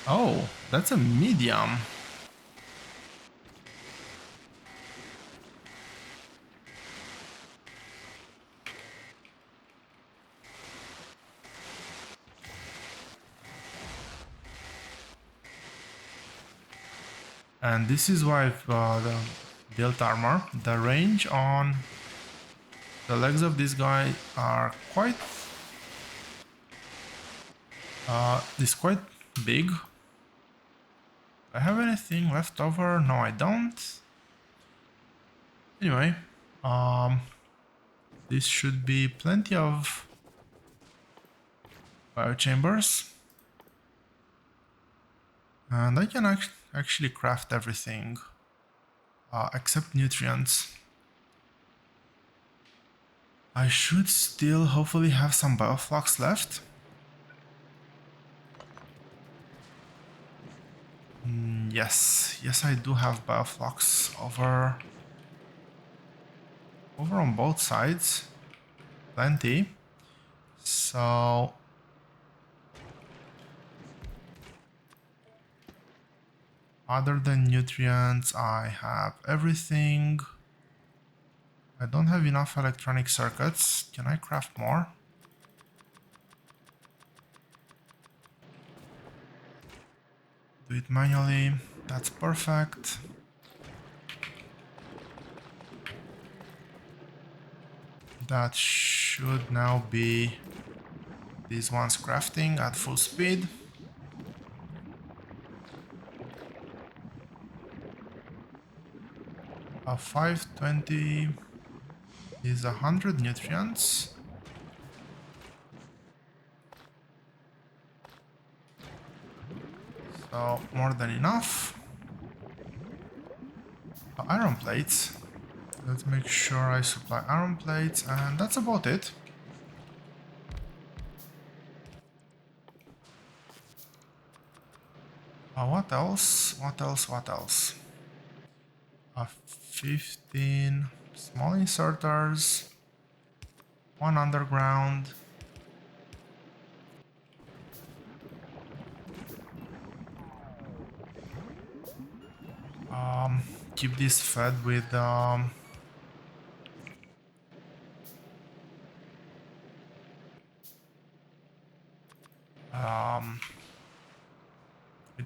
Oh, that's a medium. And this is why I've built armor. The range on the legs of this guy are quite is quite big. Do I have anything left over? No, I don't. Anyway, this should be plenty of biochambers. And I can actually craft everything except nutrients. I should still hopefully have some bioflux left. Yes, I do have bioflux over on both sides. Plenty. So other than nutrients, I have everything. I don't have enough electronic circuits. Can I craft more? Do it manually. That's perfect. That should now be these ones crafting at full speed. A 520 is 100 nutrients. So more than enough. Iron plates. Let's make sure I supply iron plates, and that's about it. What else? What else? What else? 15 small inserters, one underground. Keep this fed with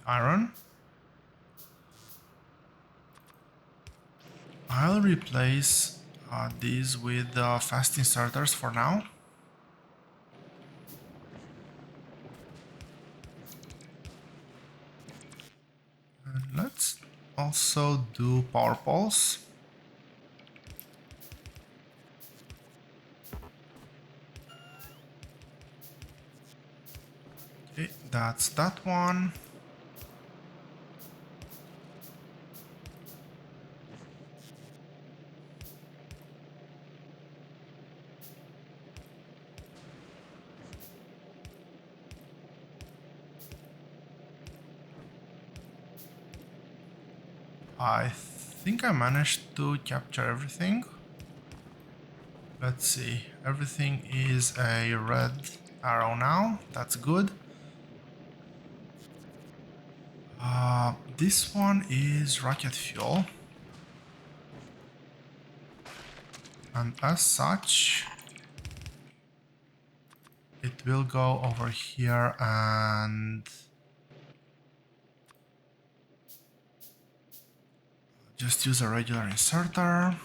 iron. I'll replace these with fast inserters for now. And let's also do power poles. Okay, that's that one. I think I managed to capture everything. Let's see, everything is a red arrow now, that's good. This one is rocket fuel. And as such, it will go over here and just use a regular inserter.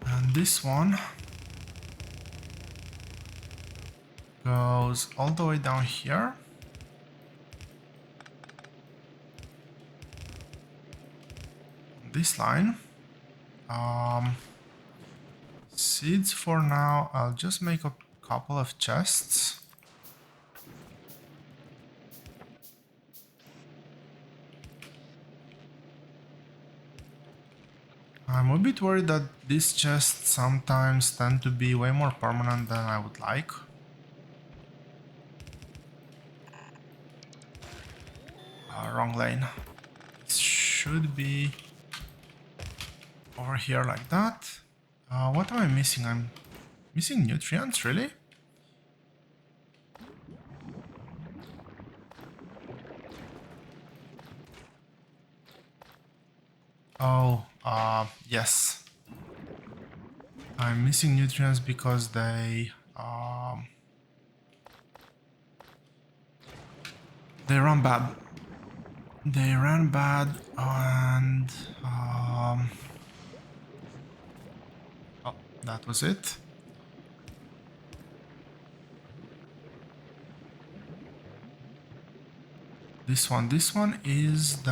And this one goes all the way down here. This line. Seeds for now, I'll just make a couple of chests. I'm a bit worried that these chests sometimes tend to be way more permanent than I would like. Wrong lane. It should be over here like that. What am I missing? I'm missing nutrients, really? Oh, yes. I'm missing nutrients because they run bad. They ran bad and oh, that was it. This one is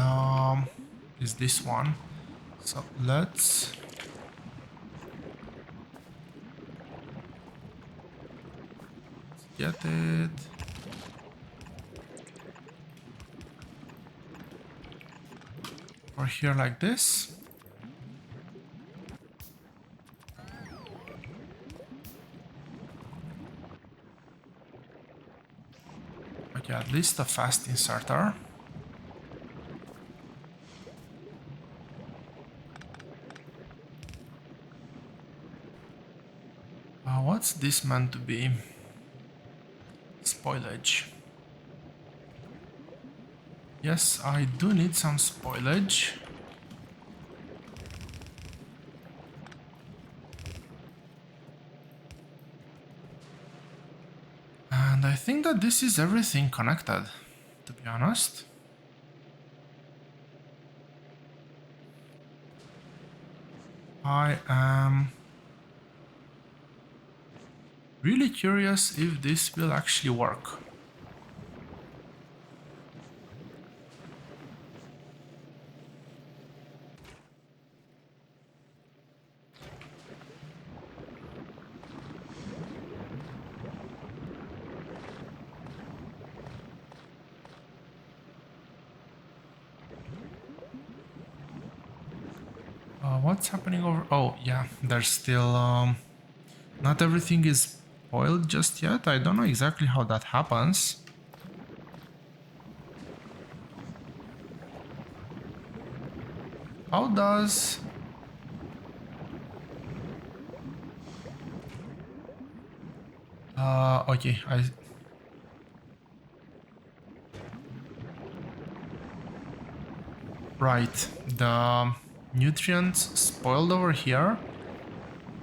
this one. So let's get it. Or here like this. Okay, at least a fast inserter. What's this meant to be? Spoilage. Yes, I do need some spoilage. And I think that this is everything connected, to be honest. I am really curious if this will actually work. What's happening over? Oh, yeah, there's still not everything is boiled just yet. I don't know exactly how that happens. How does... okay, Right, the nutrients spoiled over here.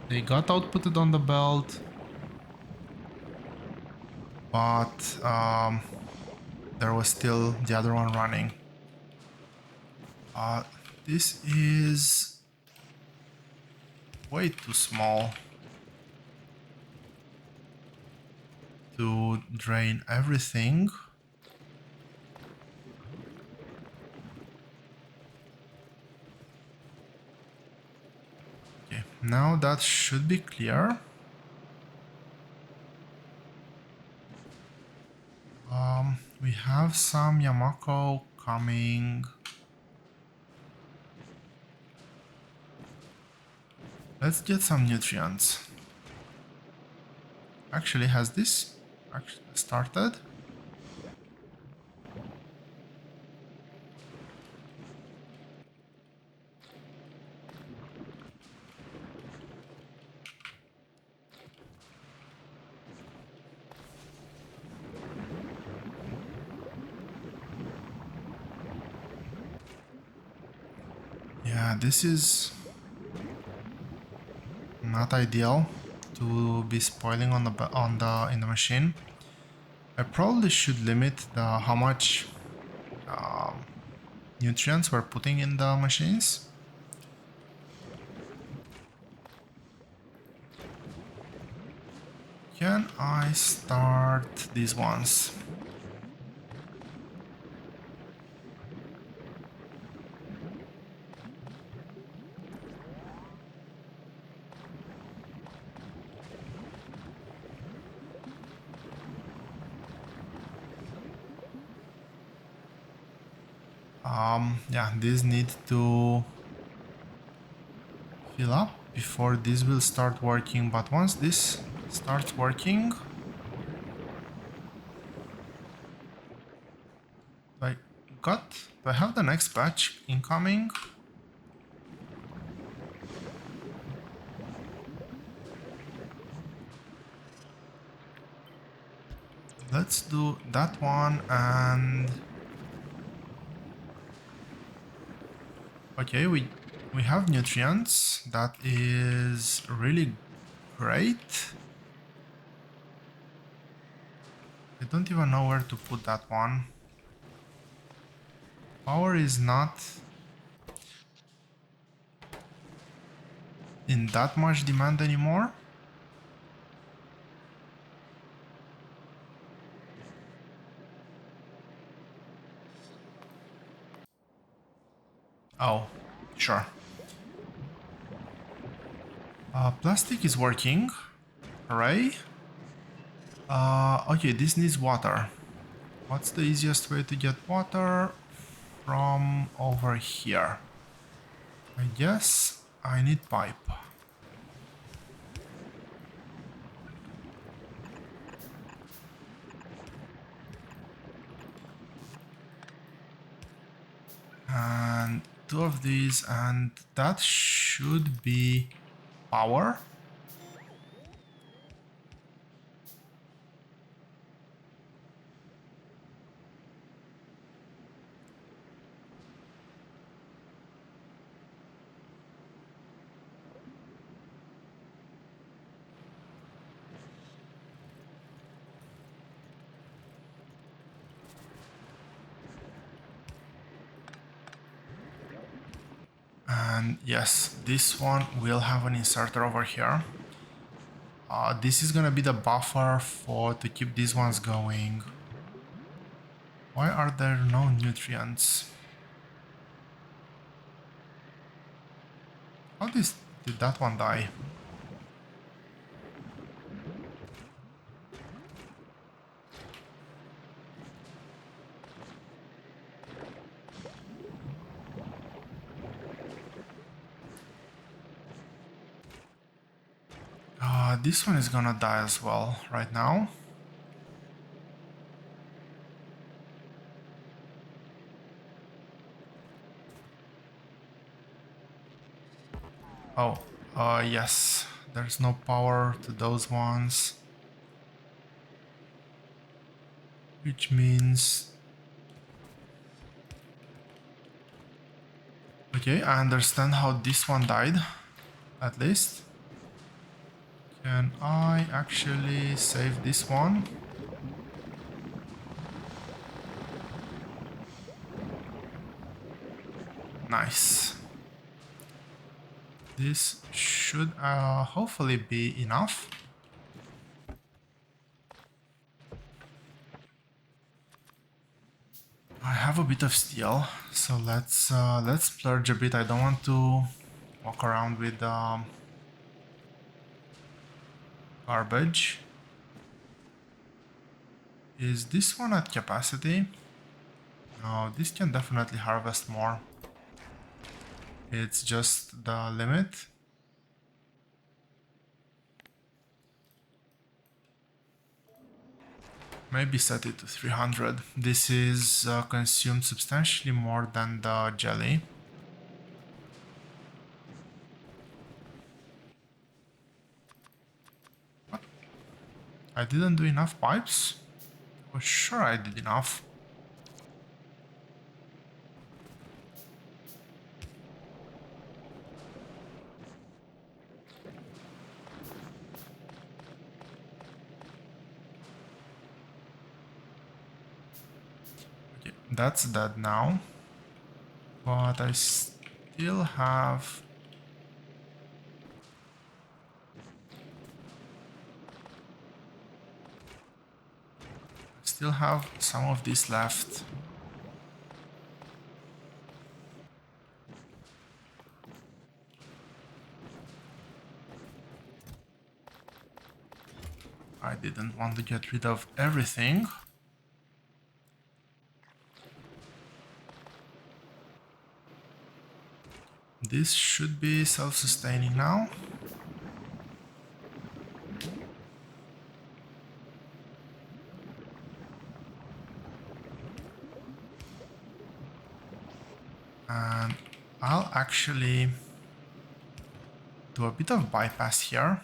They got outputted on the belt. But there was still the other one running. This is way too small to drain everything. Okay, now that should be clear. We have some Yamako coming. Let's get some nutrients. Actually, has this actually started? Yeah, this is not ideal to be spoiling on the in the machine. I probably should limit the how much nutrients we're putting in the machines. Can I start these ones? Yeah, these need to fill up before this will start working, but once this starts working, I do I have the next batch incoming? Let's do that one and okay, we have nutrients. That is really Great. I don't even know where to put that one. Power is not in that much demand anymore. Oh, sure. Plastic is working. Hooray. Okay, this needs water. What's the easiest way to get water? From over here. I guess I need pipe. And two of these, and that should be power. And yes, this one will have an inserter over here. This is gonna be the buffer for to keep these ones going. Why are there no nutrients? How did that one die? This one is gonna die as well right now. Oh, yes, there's no power to those ones. Which means... Okay, I understand how this one died, at least. Can I actually save this one? Nice. This should hopefully be enough. I have a bit of steel, so let's splurge a bit. I don't want to walk around with garbage. Is this one at capacity? No, this can definitely harvest more. It's just the limit. Maybe set it to 300. This is consumed substantially more than the jelly. What? I didn't do enough pipes? For sure I did enough. Okay, that's dead now. But I still have... some of this left. I didn't want to get rid of everything. This should be self-sustaining now. And I'll actually do a bit of bypass here.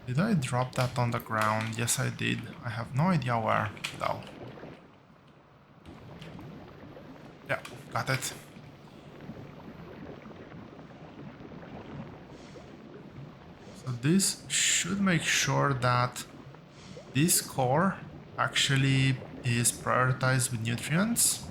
Did I drop that on the ground? Yes, I did. I have no idea where, though. Yeah, got it. So this should make sure that this core actually is prioritized with nutrients.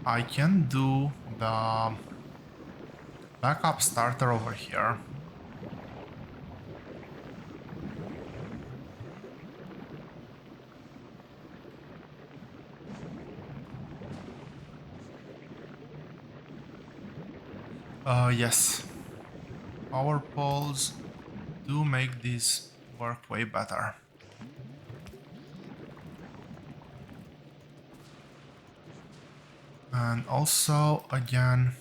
I can do the backup starter over here. Yes, power poles do make this work way better. And also, again,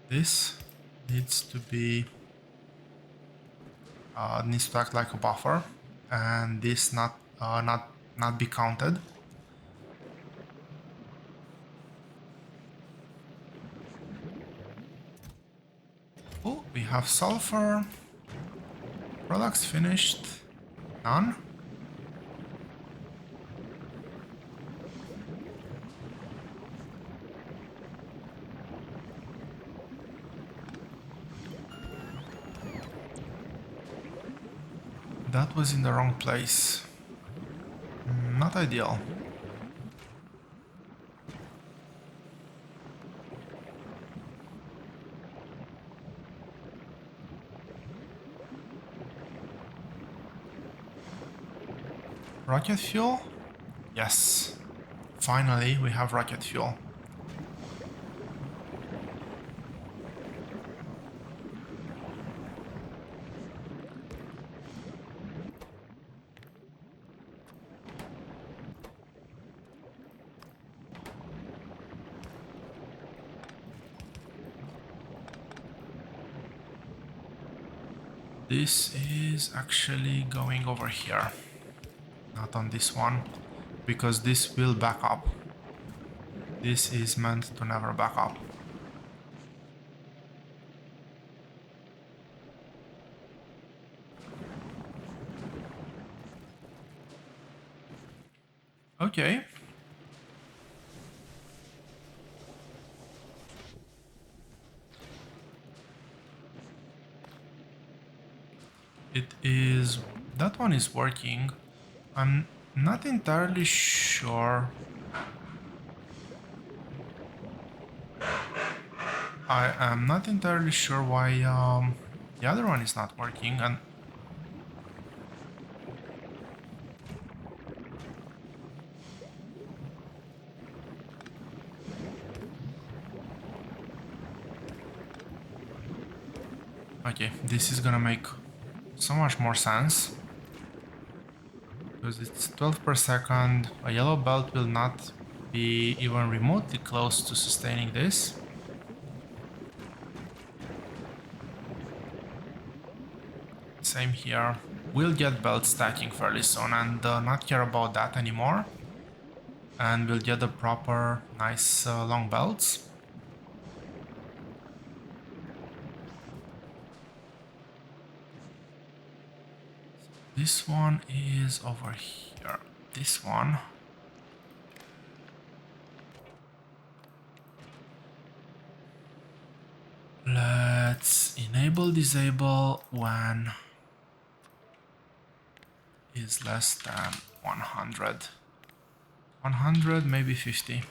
this needs to be needs to act like a buffer, and this not be counted. Oh, we have sulfur. Products finished. None. That was in the wrong place. Not ideal. Rocket fuel? Yes. Finally, we have rocket fuel. This is actually going over here, not on this one, because this will back up. This is meant to never back up. Okay. It is... that one is working. I'm not entirely sure. I am not entirely sure why the other one is not working, and okay, this is gonna make so much more sense. Because it's 12 per second, a yellow belt will not be even remotely close to sustaining this. Same here. We'll get belt stacking fairly soon and not care about that anymore. And we'll get the proper nice long belts. This one is over here. This one. Let's enable disable when is less than 100. 100, maybe 50.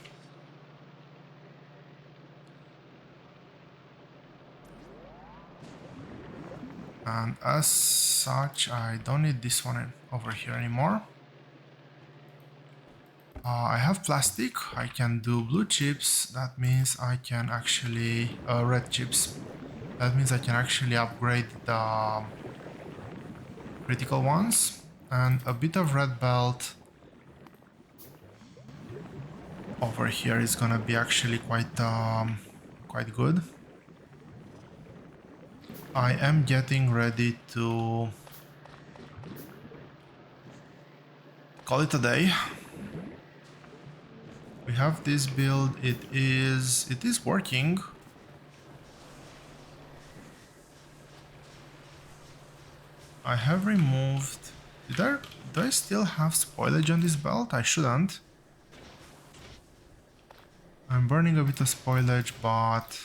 And as such, I don't need this one over here anymore. I have plastic, I can do blue chips, that means I can actually... red chips. That means I can actually upgrade the critical ones. And a bit of red belt over here is gonna be actually quite good. I am getting ready to call it a day. We have this build, it is working. I have removed Did I, do I still have spoilage on this belt? I shouldn't. I'm burning a bit of spoilage, but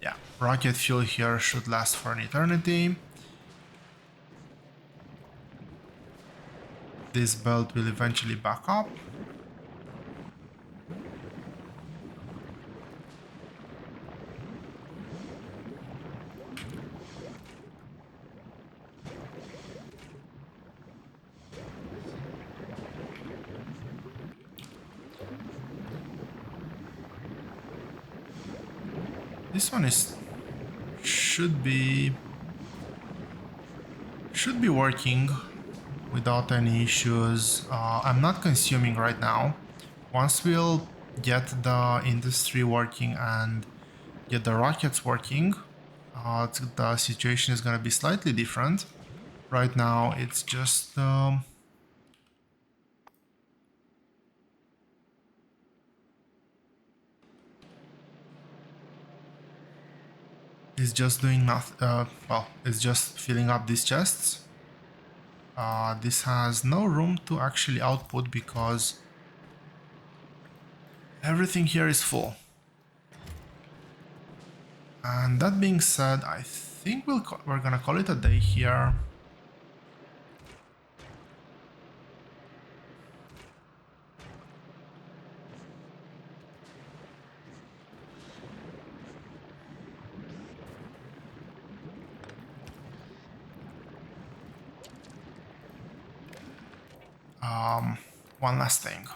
yeah, rocket fuel here should last for an eternity. This belt will eventually back up. This one is should be working without any issues. I'm not consuming right now. Once we'll get the industry working and get the rockets working, the situation is going to be slightly different. Right now, it's just doing nothing. Well, it's just filling up these chests. This has no room to actually output because everything here is full. And that being said, I think we're gonna call it a day here. One last thing.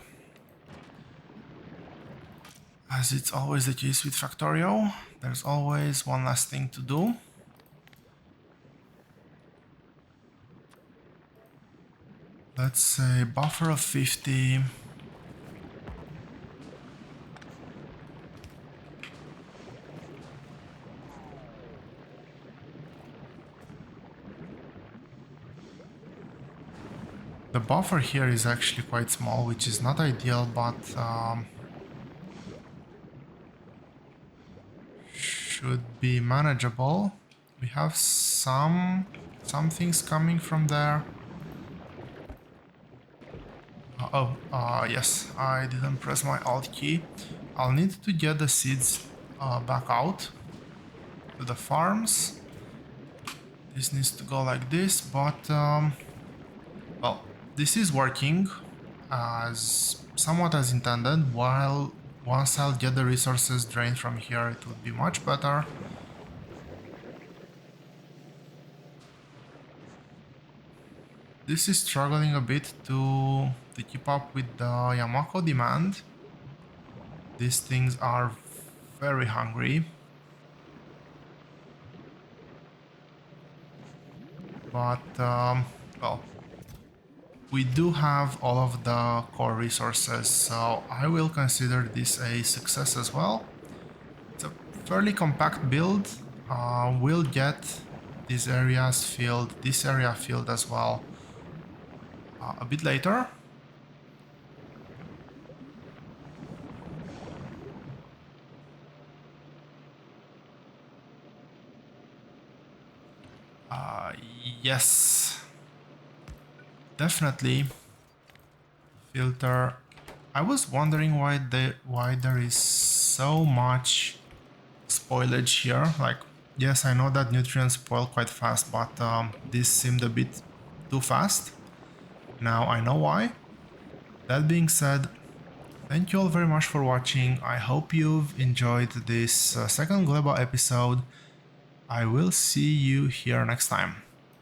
As it's always the case with Factorio, there's always one last thing to do. Let's say buffer of 50. The buffer here is actually quite small, which is not ideal, but should be manageable. We have some things coming from there. Yes, I didn't press my Alt key. I'll need to get the seeds back out to the farms. This needs to go like this, but well, this is working as somewhat as intended. While once I'll get the resources drained from here, it would be much better. This is struggling a bit to keep up with the Yamako demand. These things are very hungry. But, well, we do have all of the core resources, so I will consider this a success as well. It's a fairly compact build. We'll get these areas filled, this area filled as well a bit later. Yes, definitely. Filter. I was wondering why there is so much spoilage here. Like, yes, I know that nutrients spoil quite fast, but this seemed a bit too fast. Now I know why. That being said, thank you all very much for watching. I hope you've enjoyed this second Gleba episode. I will see you here next time.